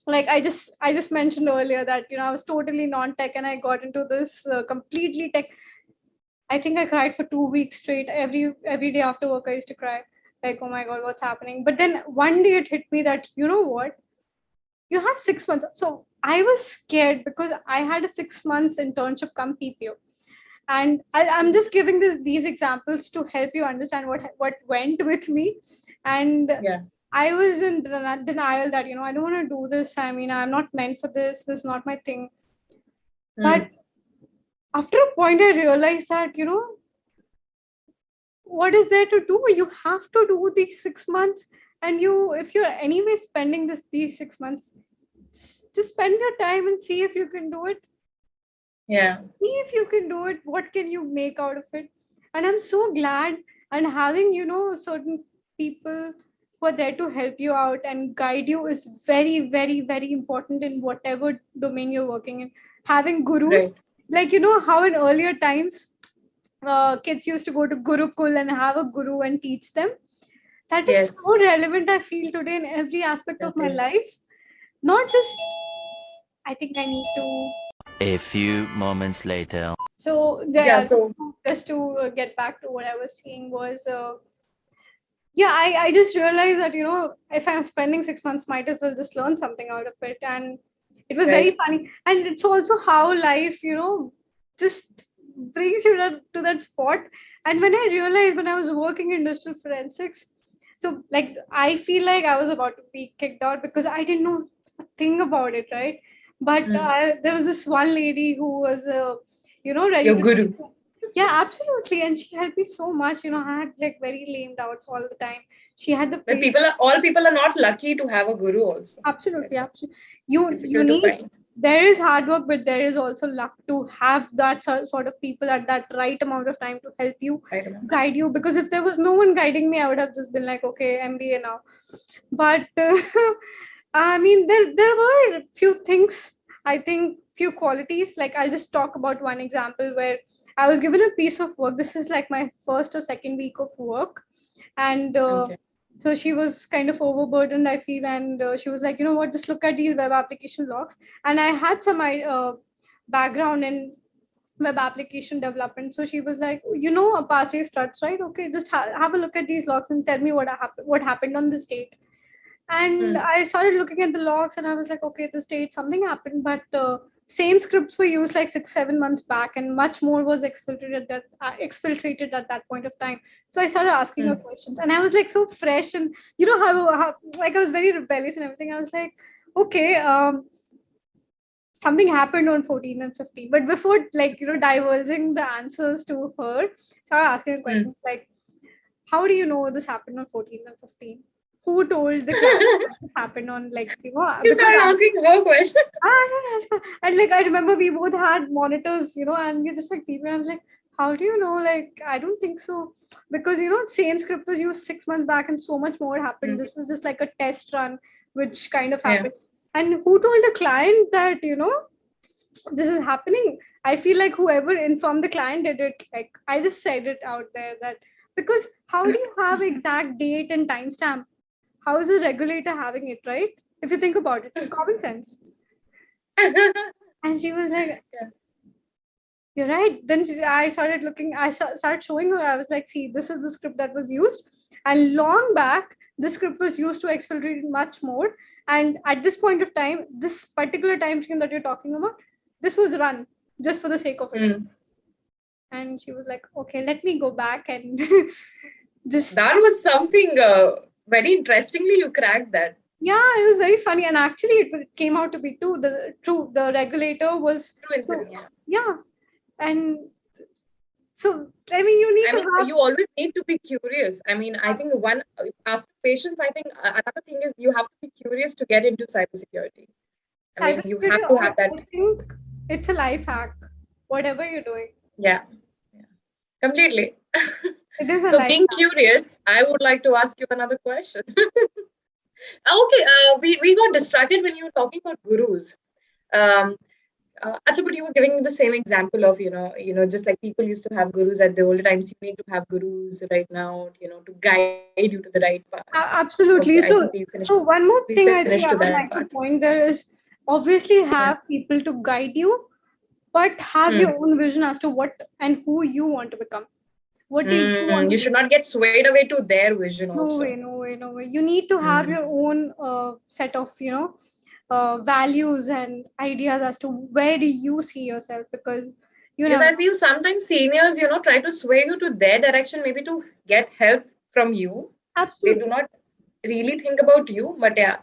like I just mentioned earlier that, I was totally non-tech and I got into this completely tech. I think I cried for 2 weeks straight. Every day after work I used to cry, like, oh my god, what's happening. But then one day it hit me that, you know what, you have 6 months. So I was scared because I had a 6 months internship come PPO. And I'm just giving these examples to help you understand what went with me. And Yeah. I was in denial that, I don't want to do this. I mean, I'm not meant for this is not my thing. But Mm. after a point I realized that, what is there to do? You have to do these 6 months. And if you're anyway spending these 6 months, just spend your time and see if you can do it. Yeah. See if you can do it. What can you make out of it? And I'm so glad. And having, certain people who are there to help you out and guide you is very, very, very important in whatever domain you're working in. Having gurus, Right. like, how in earlier times, kids used to go to Gurukul and have a guru and teach them. That is Yes. so relevant, I feel, today in every aspect of my Okay. life. Not just, I think I need to. A few moments later. So, Yeah. yeah, So just to get back to what I was saying was, yeah, I just realized that, if I'm spending 6 months, might as well just learn something out of it. And it was very right. funny. And it's also how life, just brings you to that spot. And when I realized, when I was working in digital forensics, so like I feel like I was about to be kicked out because I didn't know a thing about it, right? But Mm. there was this one lady who was, ready Your to guru. teach. Yeah, absolutely. And she helped me so much. I had like very lame doubts all the time. She had the But patience. all people are not lucky to have a guru also. Absolutely, It's absolutely. You difficult to need, find. there is hard work, but there is also luck to have that sort of people at that right amount of time to help you, Right amount. guide you. Because if there was no one guiding me, I would have just been like, okay, MBA now. But I mean, there were few things. I think few qualities. Like I'll just talk about one example where I was given a piece of work. This is like my first or second week of work, and Okay. so she was kind of overburdened, I feel. And she was like, you know what, just look at these web application logs. And I had some background in web application development. So she was like, Apache struts, right? Okay, just have a look at these logs and tell me what happened on this date. And Mm. I started looking at the logs and I was like, okay, this date something happened, but same scripts were used like 6-7 months back, and much more was exfiltrated at that point of time. So I started asking her Mm. questions, and I was like so fresh, and how like I was very rebellious and everything. I was like, okay, something happened on 14 and 15. But before, like, divulging the answers to her, started asking her Mm. questions like, how do you know this happened on 14 and 15? Who told the client that this happened on, like, You because started asking her question. and like I remember we both had monitors, and we just like people. I was like, how do you know? Like, I don't think so, because same script was used 6 months back, and so much more happened. Mm. This was just like a test run, which kind of Yeah. happened. And who told the client that this is happening? I feel like whoever informed the client did it. Like I just said it out there that, because how do you have exact date and timestamp? How is a regulator having it, right? If you think about it, common sense. And she was like, Yeah. you're right. Then I started looking, started showing her. I was like, see, this is the script that was used. And long back, this script was used to exfiltrate much more. And at this point of time, this particular time frame that you're talking about, this was run just for the sake of it. Mm. And she was like, okay, let me go back and just, That was something very interestingly you cracked that. Yeah, it was very funny, and actually, it came out to be true. The regulator was True so incident, yeah. yeah, and so I mean, you need I to mean, have you always need to be curious. I mean, I think one after patience, I think another thing is you have to be curious to get into cybersecurity. I mean, you cybersecurity. have to have that. I think it's a life hack. Whatever you're doing, Yeah, yeah, completely. it is a So, life being hack. curious, I would like to ask you another question. Okay, we got distracted when you were talking about gurus. Um, Acha, but you were giving the same example of, just like people used to have gurus at the older times, you need to have gurus right now, to guide you to the right path. Okay, I think Absolutely. So one we more thing finished I to think that I would part. like to point there is obviously Yeah. have people to guide you, but have Hmm. your own vision as to what and who you want to become. What do you want You to should bring? not get swayed away to their vision No also. way, no way, no way. You need to have your Hmm. own set of values and ideas as to where do you see yourself, because you Because never I know. feel sometimes seniors, try to sway you to their direction, maybe to get help from you. They do Absolutely. not really think about you, but yeah,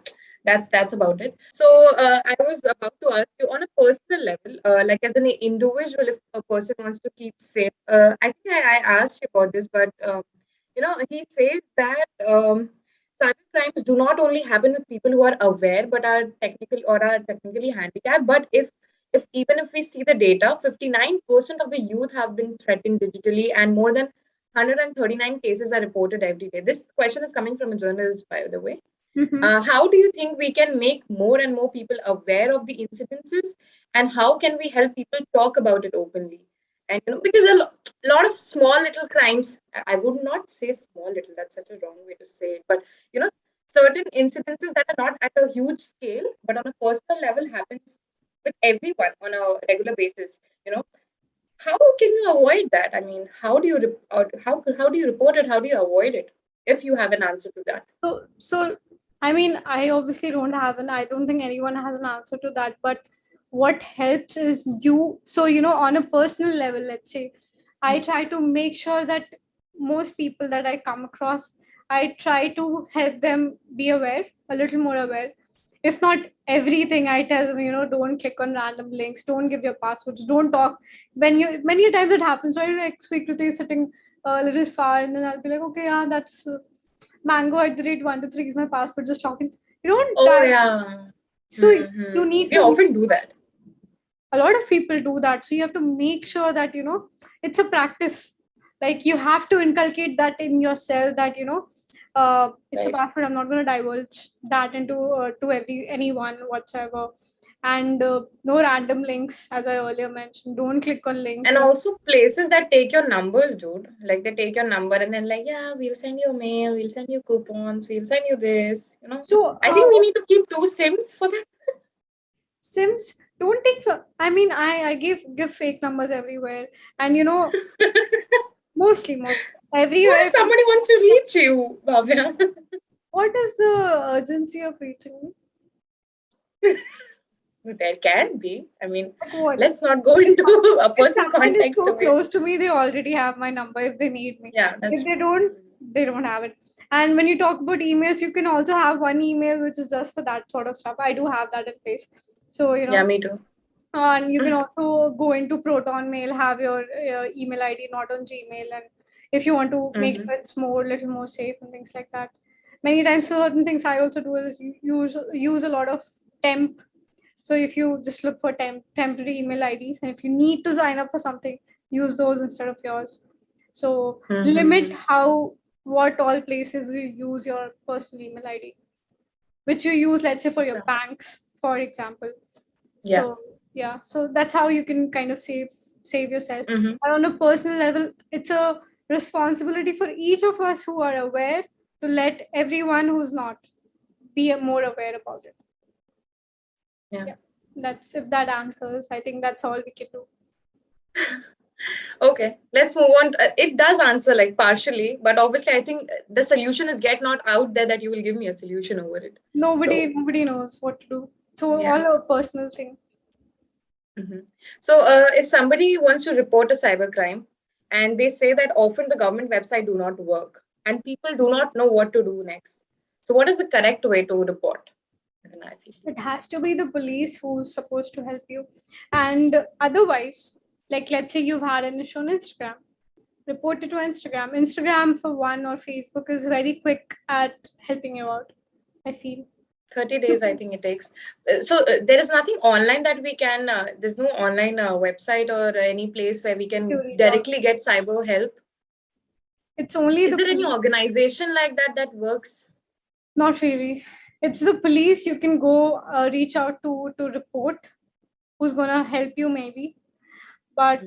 that's about it. So I was about to ask you on a personal level, like as an individual, if a person wants to keep safe, I think I asked you about this, but he says that cyber crimes do not only happen with people who are aware but are technically handicapped. But if even if we see the data, 59% of the youth have been threatened digitally, and more than 139 cases are reported every day. This question is coming from a journalist, by the way. Hmm. How do you think we can make more and more people aware of the incidences, and how can we help people talk about it openly? And because lot of small little crimes, I would not say small little, that's such a wrong way to say it, but you know, certain incidences that are not at a huge scale, but on a personal level happens with everyone on a regular basis. You know, how can you avoid that? I mean, how do you report it? How do you avoid it? If you have an answer to that. So I mean, I obviously don't have an. I don't think anyone has an answer to that. But what helps is you. So on a personal level, let's say, I try to make sure that most people that I come across, I try to help them be aware, a little more aware. If not everything, I tell them, don't click on random links, don't give your passwords, don't talk. When you many times it happens, right? Like speak to they sitting a little far, and then I'll be like, okay, yeah, that's mango at the rate 1 to 3 is my password. Just log in. You don't Oh die. yeah. So you Hmm. need We to. often do that. A lot of people do that. So you have to make sure that it's a practice. Like you have to inculcate that in yourself. That it's a Right. password. I'm not going to divulge that into to anyone whatsoever. And no random links, as I earlier mentioned. Don't click on links. And also places that take your numbers, dude. Like they take your number and then like, yeah, we'll send you mail, we'll send you coupons, we'll send you this. So I think we need to keep two SIMs for that. Sims don't take. I mean, I give fake numbers everywhere, and mostly What everywhere. if somebody wants to reach you, Bhavya? What is the urgency of reaching me? There can be. I mean, Like what? let's not go If, into a if personal someone is context so of it. close to me, they already have my number if they need me. Yeah, that's If they true. don't, they don't have it. And when you talk about emails, you can also have one email which is just for that sort of stuff. I do have that in place. So, Yeah, me too. and you can also go into Proton Mail, have your email ID not on Gmail, and if you want to make Hmm. sure it's little more safe and things like that. Many times, certain things I also do is use a lot of temp. So if you just look for temporary email IDs, and if you need to sign up for something, use those instead of yours. So limit Hmm. what all places you use your personal email ID, which you use, let's say, for your banks, for example. Yeah. So yeah, so that's how you can kind of save yourself. Hmm. And on a personal level, it's a responsibility for each of us who are aware to let everyone who's not be more aware about it. Yeah. Yeah, that's if that answers. I think that's all we can do. Okay, let's move on. It does answer like partially, but obviously, I think the solution is get not out there that you will give me a solution over it. So, Nobody knows what to do. So yeah. all a personal thing. Hmm. So, if somebody wants to report a cybercrime and they say that often the government website do not work and people do not know what to do next. So what is the correct way to report if an eye feels? It has to be the police who's supposed to help you. And otherwise, like let's say you've had an issue on Instagram, report it to Instagram. Instagram for one, or Facebook is very quick at helping you out, I feel. 30 days, I think it takes. So there is nothing online that we can, there's no online website or any place where we To can reach out. directly get cyber help. It's only Is the there any police. organization like that that works? Not really. It's the police you can go reach out to report, who's gonna help you maybe. But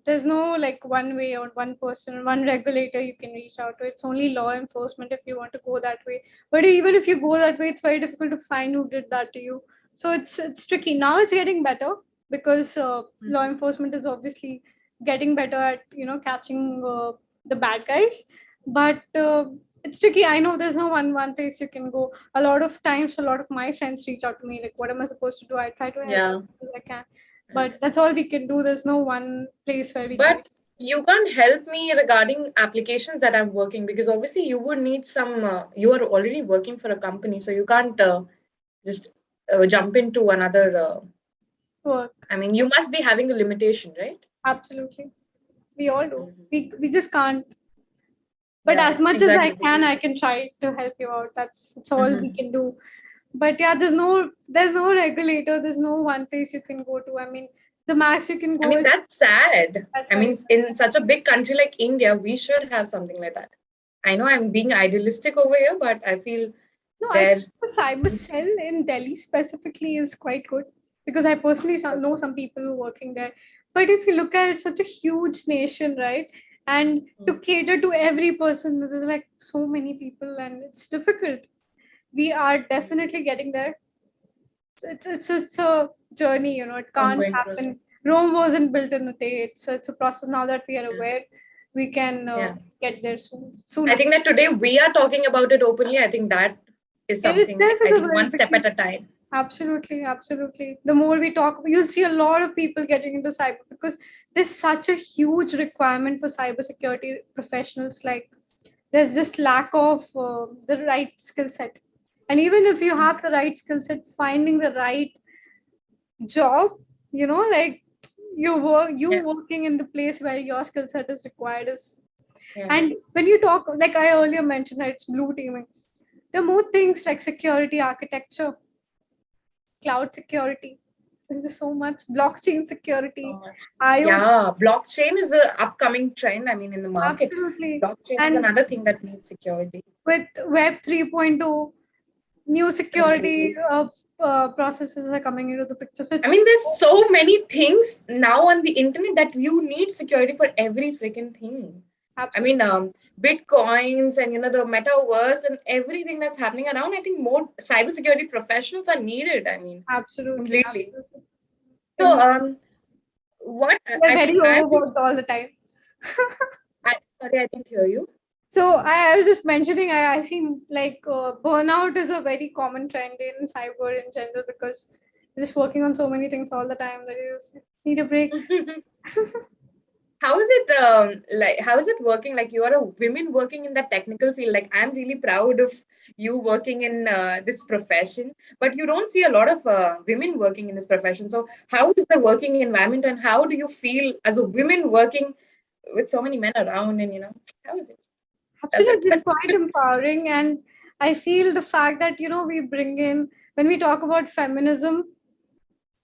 there's no like one way or one person, one regulator you can reach out to. It's only law enforcement if you want to go that way. But even if you go that way, it's very difficult to find who did that to you. So it's tricky. Now it's getting better because law enforcement is obviously getting better at catching the bad guys. But it's tricky. I know there's no one place you can go. A lot of times, a lot of my friends reach out to me like, "What am I supposed to do?" I try to help Yeah. as much as I can, but that's all we can do. There's no one place where we can. But you can't help me regarding applications that I'm working, because obviously you would need some, you are already working for a company, so you can't just jump into another. Work. I mean, you must be having a limitation, right? Absolutely. We all do. We just can't. But Yeah, as much exactly. as I can try to help you out. That's all we Mhm. can do. But yeah, there's no regulator. There's no one place you can go to. I mean, the max you can I go mean, is that's sad. that's I mean, very in such a big country like India, we should have something like that. I know I'm being idealistic over here, but I feel no. I there. think the cyber cell in Delhi specifically is quite good because I personally know some people who are working there. But if you look at it, such a huge nation, right? And to cater to every person, there's like so many people, and it's difficult. We are definitely getting there. It's a journey, it can't Ongoing process. happen. Rome wasn't built in a day. It's a process. Now that we are aware, we can Yeah. get there soon. I Sooner. think that today we are talking about it openly. I think that is It something, itself is I a think, very one big step thing. at a time. Absolutely. The more we talk, you'll see a lot of people getting into cyber because there's such a huge requirement for cybersecurity professionals. Like, there's just lack of the right skill set. And even if you have the right skill set, finding the right job, like working in the place where your skill set is required is. Yeah. And when you talk, like I earlier mentioned, right, it's blue teaming. There are more things like security architecture, cloud security. There's so much blockchain security. IoT. Yeah, blockchain is an upcoming trend. I mean, in the market, Absolutely. blockchain is And another thing that needs security. with Web 3.0, new security processes are coming into the picture. So I mean, there's so many things now on the internet that you need security for every freaking thing. absolutely. I mean, bitcoins and the metaverse and everything that's happening around. I think more cybersecurity professionals are needed. I mean, Absolutely. completely. So, what They're I very mean, overworked all the time. sorry, I didn't hear you. So I was just mentioning, I see like burnout is a very common trend in cyber in general because you're just working on so many things all the time that you just need a break. How is it how is it working? Like, you are a woman working in that technical field. Like, I'm really proud of you working in this profession, but you don't see a lot of women working in this profession. So how is the working environment, and how do you feel as a woman working with so many men around? And how is it? Does Absolutely, it's it? quite empowering, and I feel the fact that we bring in, when we talk about feminism,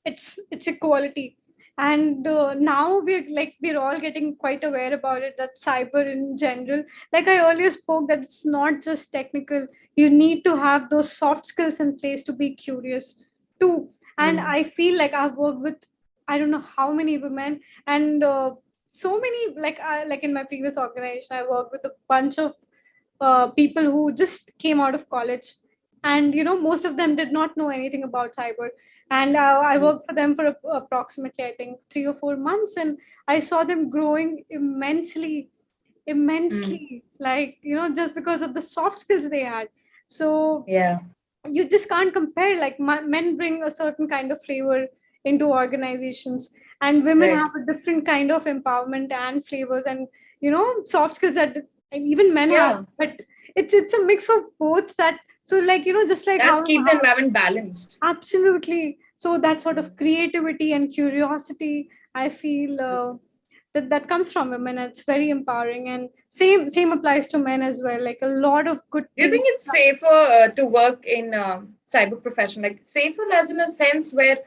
it's equality. And now we're all getting quite aware about it, that cyber in general, like I earlier spoke, that it's not just technical. You need to have those soft skills in place to be curious too. And I feel like I've worked with, I don't know how many women, and so many, like in my previous organization, I worked with a bunch of people who just came out of college, and most of them did not know anything about cyber. And I worked for them for approximately, I think, 3 or 4 months, and I saw them growing immensely, like just because of the soft skills they had. So Yeah. you just can't compare, like men bring a certain kind of flavor into organizations, and women Right. have a different kind of empowerment and flavors, and soft skills that even men Yeah. have. But it's a mix of both that So like, just like That's keep the how environment balanced. absolutely. So that sort of creativity and curiosity, I feel that comes from women. It's very empowering, and same applies to men as well. Like a lot of good Do you things. think it's safer to work in cyber profession, like safer as in a sense where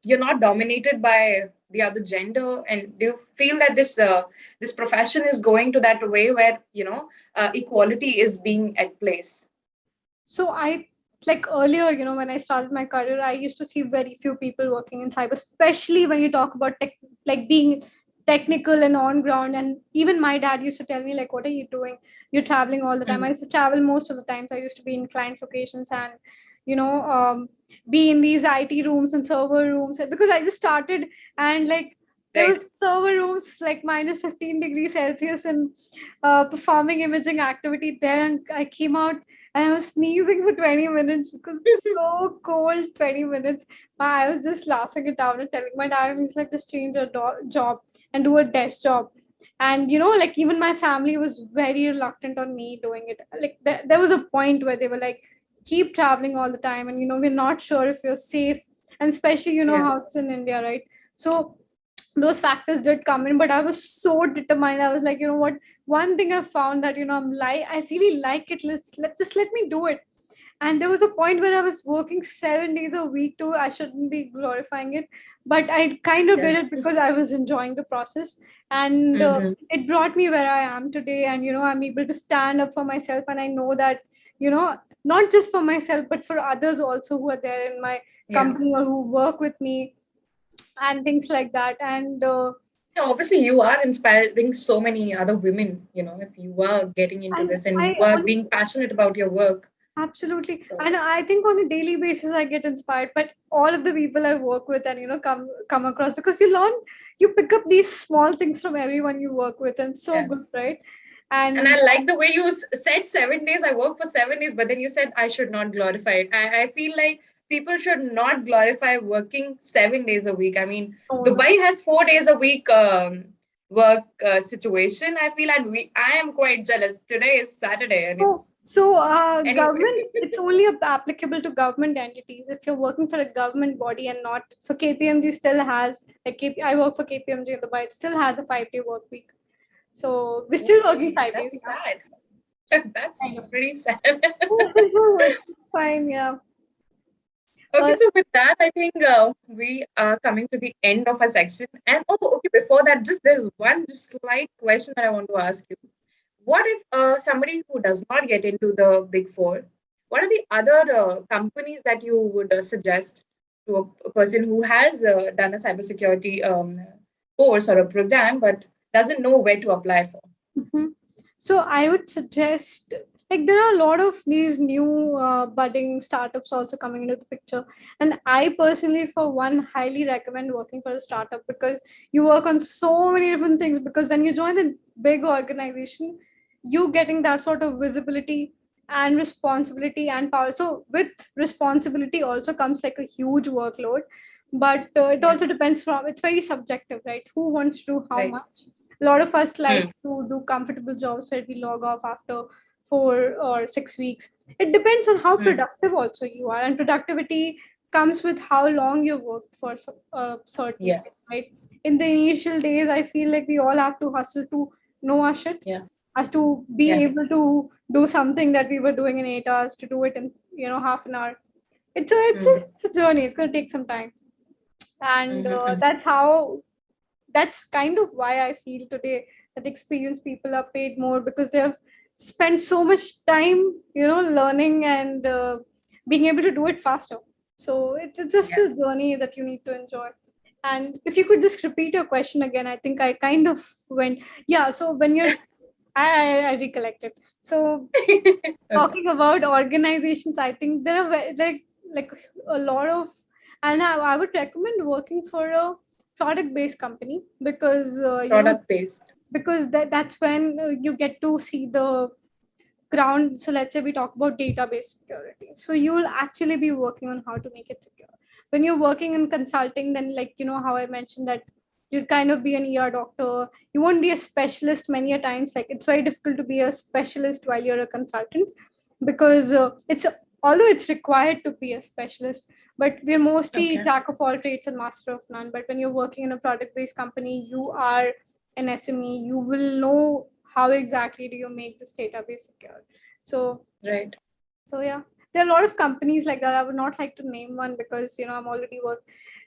you're not dominated by the other gender, and do you feel that this profession is going to that way where equality is being at place? So I like earlier, when I started my career, I used to see very few people working in cyber, especially when you talk about tech, like being technical and on ground. And even my dad used to tell me, like, what are you doing? You're traveling all the time. I Mm. used to travel most of the times. I used to be in client locations and, you know, um, be in these IT rooms and server rooms because I just started and like there Right. was server rooms like minus 15 degrees Celsius and performing imaging activity there. And I came out and I was sneezing for 20 minutes because it's so cold, 20 minutes. I was just laughing it out and telling my dad, and he's like, just change your job and do a desk job. And, like even my family was very reluctant on me doing it. Like there was a point where they were like, keep traveling all the time. And, we're not sure if you're safe. And especially, Yeah. how it's in India, right? So those factors did come in, but I was so determined. I was like, what? One thing I found that I really like it. Let me do it. And there was a point where I was working 7 days a week too. I shouldn't be glorifying it, but I kind of Yeah. did it because I was enjoying the process, and Hmm. it brought me where I am today. And I'm able to stand up for myself, and I know that not just for myself but for others also who are there in my Yeah. company or who work with me and things like that. And Yeah, obviously you are inspiring so many other women, if you are getting into and this and I you are on being passionate about your work. absolutely, So and I think on a daily basis I get inspired by all of the people I work with and come across, because you pick up these small things from everyone you work with, and so yeah. good, right? And And I like the way you said 7 days. I work for 7 days, but then you said I should not glorify it. I feel like people should not glorify working 7 days a week. I mean, oh no. Dubai has 4 days a week work situation. I feel, and I am quite jealous. Today is Saturday, and So, it's anyway. government, it's only applicable to government entities. If you're working for a government body and not, so KPMG still has, like I work for KPMG in Dubai, it still has a 5-day work week. So we're still working Okay, 5 days. that's sad. That's Kind of. pretty sad. So it's fine, yeah. Okay, Uh, so with that, I think we are coming to the end of our section. And oh, okay, before that, just there's one just slight question that I want to ask you. What if somebody who does not get into the big four, what are the other companies that you would suggest to a person who has done a cybersecurity course or a program but doesn't know where to apply for? mhm. So I would suggest, like, there are a lot of these new budding startups also coming into the picture, and I personally, for one, highly recommend working for a startup because you work on so many different things. Because when you join a big organization, you getting that sort of visibility and responsibility and power. So with responsibility also comes like a huge workload, but it Yeah, also depends from. It's very subjective, right? Who wants to do how right. much? A lot of us like Hmm. to do comfortable jobs where we log off after 4 or 6 weeks. It depends on how Hmm. productive also you are, and productivity comes with how long you work for a certain Yeah, thing, right? In the initial days, I feel like we all have to hustle to know our shit, yeah, as to be yeah. able to do something that we were doing in 8 hours to do it in half an hour. Hmm. It's a journey. It's going to take some time, and Hmm. that's kind of why I feel today that experienced people are paid more because they have spent so much time, learning and being able to do it faster. So it's just Yeah. a journey that you need to enjoy. And if you could just repeat your question again, I think I kind of went, yeah. So when you're, I recollected. So Okay. talking about organizations, I think there are like a lot of, and I would recommend working for a product based company because Product based. because that's when you get to see the ground. So let's say we talk about database security, so you will actually be working on how to make it secure. When you're working in consulting, then like how I mentioned that you'll kind of be an doctor. You won't be a specialist many a times. Like it's very difficult to be a specialist while you're a consultant, because although it's required to be a specialist, but we're mostly Okay. jack of all trades and master of none. But when you're working in a product based company, you are an SME, you will know how exactly do you make this database secure. So Right. yeah, there are a lot of companies like that. I would not like to name one because I'm already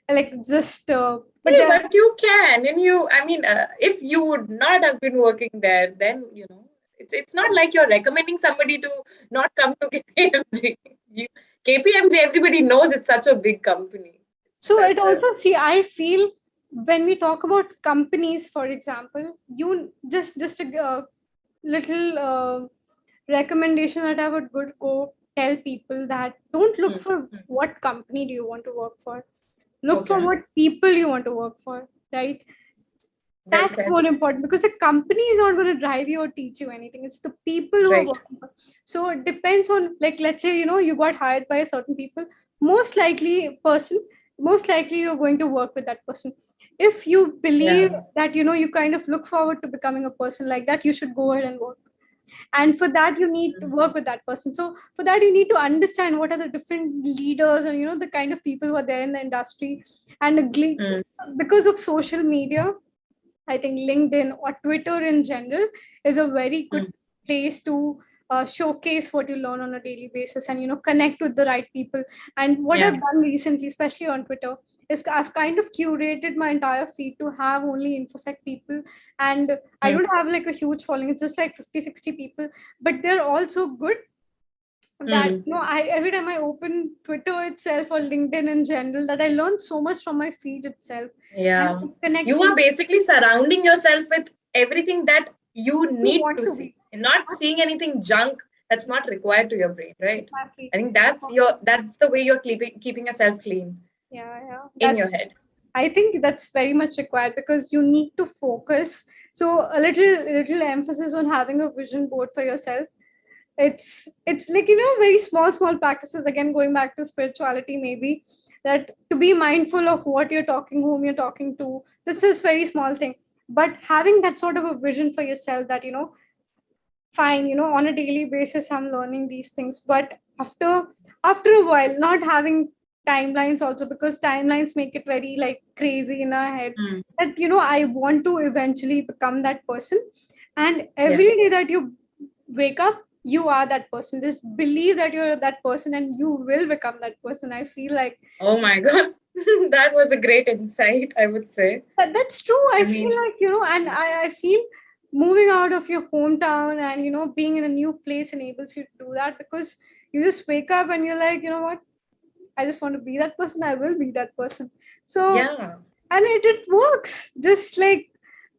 like just but Hey, there. but you can, and I mean, if you would not have been working there, then it's not like you're recommending somebody to not come to KPMG. You, KPMG, everybody knows it's such a big company. So it Such a also, see, I feel when we talk about companies, for example, you just a little recommendation that I would go tell people that don't look Hmm, for hmm. what company do you want to work for. Look for Okay, what people you want to work for, right? well That's said. more important because the company is not going to drive you or teach you anything. It's the people who are Right. working for. So it depends on, like, let's say, you got hired by a certain people, most likely person, most likely you're going to work with that person. If you believe Yeah. that, you kind of look forward to becoming a person like that, you should go ahead and work. And for that, you need to work with that person. So for that, you need to understand what are the different leaders and, the kind of people who are there in the industry. And Mm, because of social media, I think LinkedIn or Twitter in general is a very good mm. place to showcase what you learn on a daily basis and connect with the right people. And what Yeah. I've done recently, especially on Twitter, is I've kind of curated my entire feed to have only infosec people, and I Mm, don't have like a huge following. It's just like 50, 60 people, but they're also good that mm. I every time I open Twitter itself or LinkedIn in general, that I learn so much from my feed itself and Yeah. it connects You me. are basically surrounding yourself with everything that you You need want to to be. see, and not seeing anything junk that's not required to your brain, right? Exactly. I think that's the way you're keeping yourself clean Yeah. in your head. I think that's very much required because you need to focus. So a little emphasis on having a vision board for yourself. It's like very small practices. Again, going back to spirituality, maybe that to be mindful of what you're talking, whom you're talking to. This is very small thing, but having that sort of a vision for yourself that fine, on a daily basis I'm learning these things, but after a while not having timelines also, because timelines make it very like crazy in our head Mm, that I want to eventually become that person. And yeah. every day that you wake up, you are that person. Just believe that you're that person and you will become that person. I feel like Oh my God. That was a great insight, I would say. that's true. I I feel mean, like and I feel moving out of your hometown and being in a new place enables you to do that, because you just wake up and you're like, what, I just want to be that person, I will be that person. So yeah. and it works just like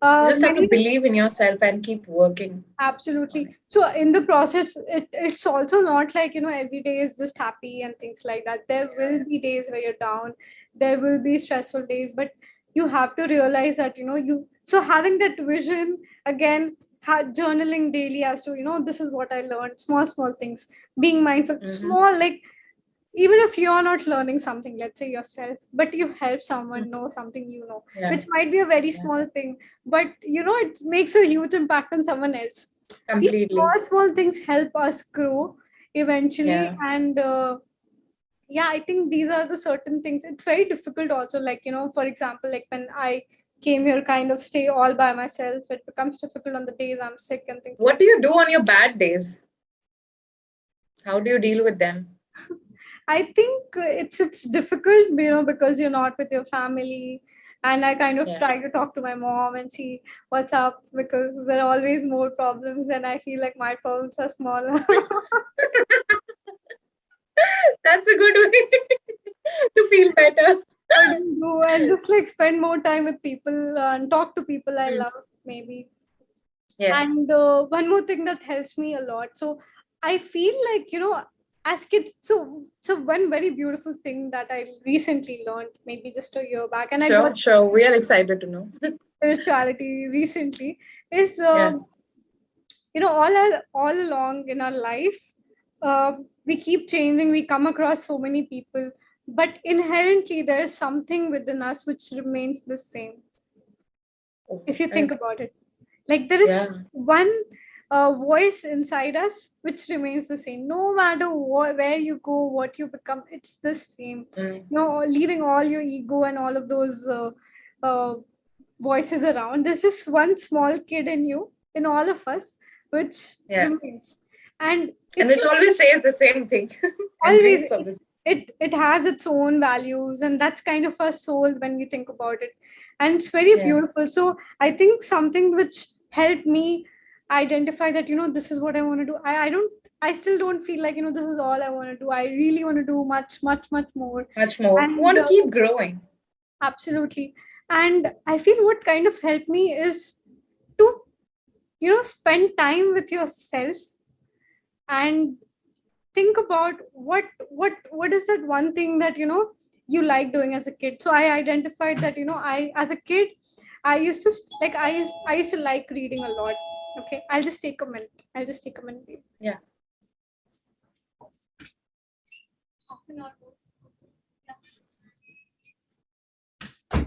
You just have to many. believe in yourself and keep working on Absolutely. it. So in the process, it's also not like, every day is just happy and things like that. There will Yeah. be days where you're down. There will be stressful days, but you have to realize that, so having that vision again, journaling daily as to, this is what I learned, small things, being mindful, Mm-hmm. small, like, even if you're not learning something, let's say yourself, but you help someone know something, Yeah. which might be a very Yeah. small thing, but it makes a huge impact on someone else. These Completely. small things help us grow eventually. Yeah. And yeah, I think these are the certain things. It's very difficult also, like, for example, like when I came here, kind of stay all by myself, it becomes difficult on the days I'm sick and things What like do you do on your bad days? How do you deal with them? I think it's difficult, because you're not with your family, and I kind of Yeah. try to talk to my mom and see what's up, because there are always more problems, and I feel like my problems are smaller. That's a good way to feel better. What do you do? And just like spend more time with people and talk to people I Mm, love, maybe. yeah. And one more thing that helps me a lot. So I feel like, as kids, so one very beautiful thing that I recently learned, maybe just a year back, and I got Sure, sure. We are excited to know. spirituality recently, is Yeah. all along in our life, we keep changing, we come across so many people, but inherently there's something within us which remains the same, Oh, if you think shit. about it. Like there is Yeah. one voice inside us which remains the same no matter where you go, what you become, it's the same. Leaving all your ego and all of those uh, voices around, there's this one small kid in you, in all of us, which remains. And which always says the same thing and always dreams of this. it has its own values, and that's kind of our soul when we think about it, and it's very beautiful. So I think something which helped me identify that this is what I want to do. I still don't feel like this is all I want to do. I really want to do much more. And you want to keep growing. Absolutely. And I feel what kind of helped me is to spend time with yourself and think about what is that one thing that you like doing as a kid. So I identified that I, as a kid, I used to I used to like reading a lot. Okay, I'll just take a minute. Yeah.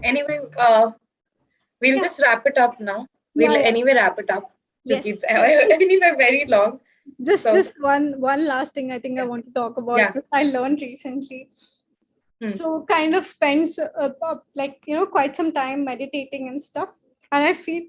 Anyway, we'll just wrap it up now. We'll anyway wrap it up. It's anyway very long. Just one last thing I think I want to talk about, which I learned recently. So kind of spends quite some time meditating and stuff. And I feel,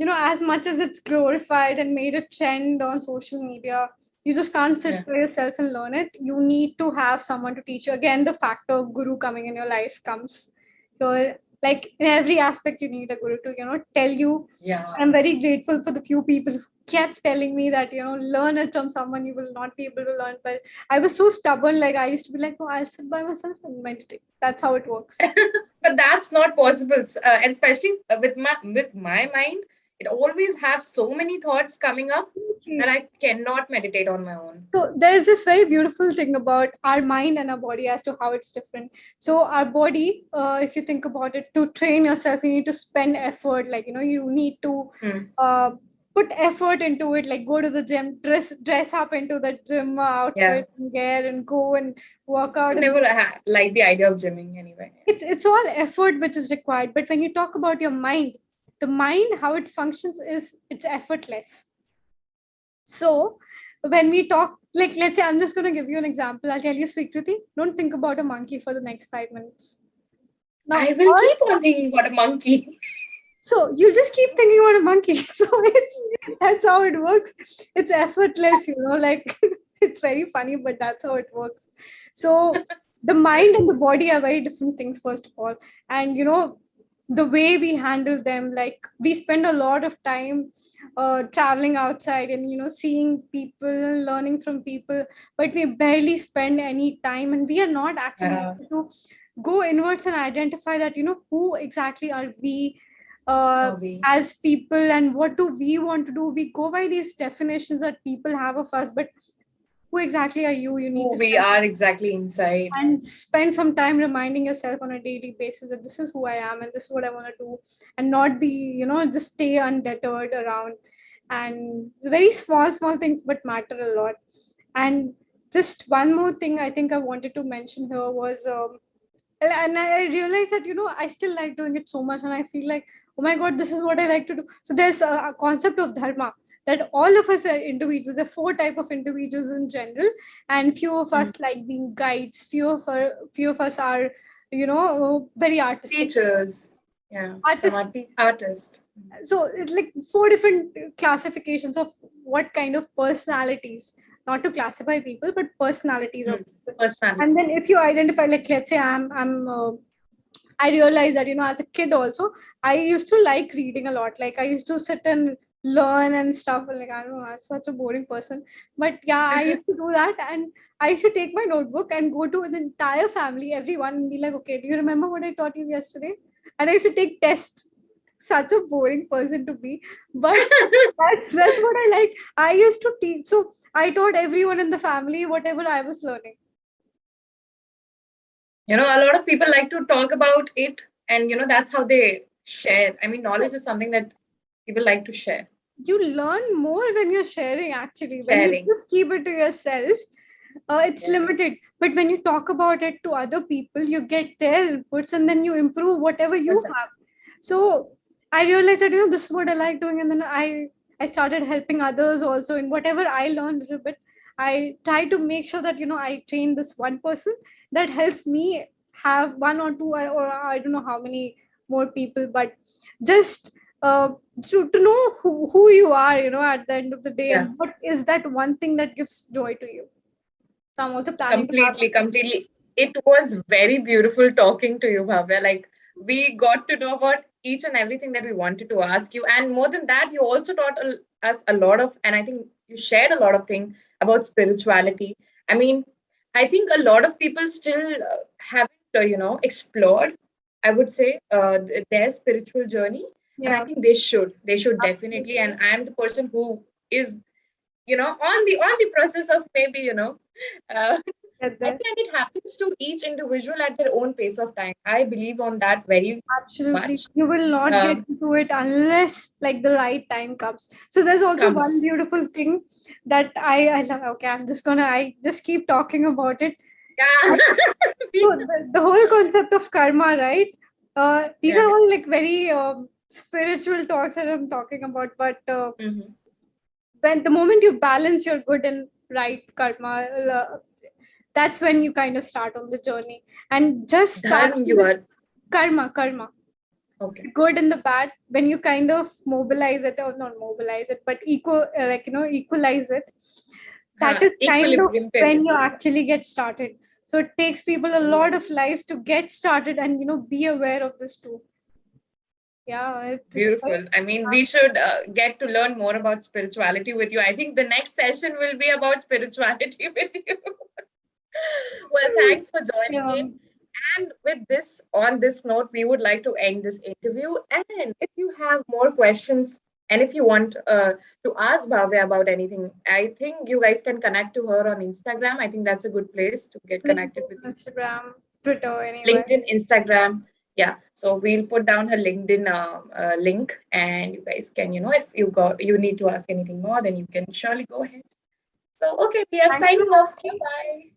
as much as it's glorified and made a trend on social media, you just can't sit by yourself and learn it. You need to have someone to teach you. Again, the factor of guru coming in your life comes. So like in every aspect, you need a guru to, tell you. I'm very grateful for the few people who kept telling me that, learn it from someone, you will not be able to learn. But I was so stubborn. Like I used to be like, oh, I'll sit by myself and meditate. That's how it works. But that's not possible. And especially with my mind, it always have so many thoughts coming up that I cannot meditate on my own. So there's this very beautiful thing about our mind and our body as to how it's different. So our body, if you think about it, to train yourself, you need to spend effort. Like, you need to put effort into it, like go to the gym, dress up into the gym outfit and gear and go and work out. I never like the idea of gymming anyway. It's all effort which is required. But when you talk about your mind, the mind, how it functions is it's effortless. So when we talk, like, let's say, I'm just going to give you an example. I'll tell you, Sweekriti, don't think about a monkey for the next 5 minutes. Now, I will keep on thinking about a monkey. So you'll just keep thinking about a monkey. So that's how it works. It's effortless, like it's very funny, but that's how it works. So the mind and the body are very different things, first of all. And, the way we handle them, like we spend a lot of time traveling outside and seeing people, learning from people, but we barely spend any time, and we are not actually able to go inwards and identify that who exactly are we as people, and what do we want to do. We go by these definitions that people have of us, but who exactly are you? You need who we are exactly inside, and spend some time reminding yourself on a daily basis that this is who I am and this is what I want to do, and not be just stay undeterred around. And very small things but matter a lot. And just one more thing I think I wanted to mention here was and I realized that I still like doing it so much, and I feel like, oh my god, this is what I like to do. So there's a concept of dharma, that all of us are individuals. There are 4 types of individuals in general, and few of us like being guides, few of us are very artistic, teachers, artists. So it's like 4 different classifications of what kind of personalities, not to classify people, but personalities of people. And then if you identify, like, let's say I realized that as a kid also I used to like reading a lot. Like I used to sit and learn and stuff. Like, I don't know, I'm such a boring person, but I used to do that. And I used to take my notebook and go to the entire family, everyone, and be like, okay, do you remember what I taught you yesterday? And I used to take tests. Such a boring person to be, but that's what I like. I used to teach, so I taught everyone in the family whatever I was learning. A lot of people like to talk about it, and that's how they share. I mean, knowledge is something that people like to share. You learn more when you're sharing, actually. When you just keep it to yourself, it's limited. But when you talk about it to other people, you get their inputs, and then you improve whatever you have. So I realized that this is what I like doing, and then I I started helping others also in whatever I learned a little bit. I try to make sure that, I train this one person that helps me have one or two, or I don't know how many more people, but just to know who you are, at the end of the day, Yeah. and what is that one thing that gives joy to you. So I'm also planning to have. Completely. It was very beautiful talking to you, Bhavya. Like, we got to know about each and everything that we wanted to ask you. And more than that, you also taught us a lot of, and I think you shared a lot of things about spirituality. I mean, I think a lot of people still haven't, explored, I would say, their spiritual journey. And I Yeah, think they should. They should definitely. absolutely. And I am the person who is, on the process of maybe, uh, Get I there. think it happens to each individual at their own pace of time. I believe on that very Absolutely. much. You will not get Um, into it unless like the right time comes. So there's also one Comes. beautiful thing that I love. Okay, I just keep talking about it. Yeah. So the whole concept of karma, right? These Yeah. are all like very spiritual talks that I'm talking about. But Mhm. when the moment you balance your good and right karma, that's when you kind of start on the journey, and just start Dharm, you with are. karma, Okay. good and the bad. When you kind of mobilize it, or not mobilize it, but equalize it, that is kind of Equilibrium पे when ले. you actually get started. So it takes people a lot of lives to get started, and be aware of this too. Yeah, it's very. Beautiful. I mean, we should get to learn more about spirituality with you. I think the next session will be about spirituality with you. Well, thanks for joining Yeah. in. And with this, on this note, we would like to end this interview. And if you have more questions and if you want to ask Bhavya about anything, I think you guys can connect to her on Instagram. I think that's a good place to get connected with LinkedIn, you. Instagram, Twitter, anywhere. LinkedIn, Instagram. Yeah. So we'll put down her LinkedIn link, and you guys can, if you need to ask anything more, then you can surely go ahead. So okay, we are Thank you. signing off. Bye bye.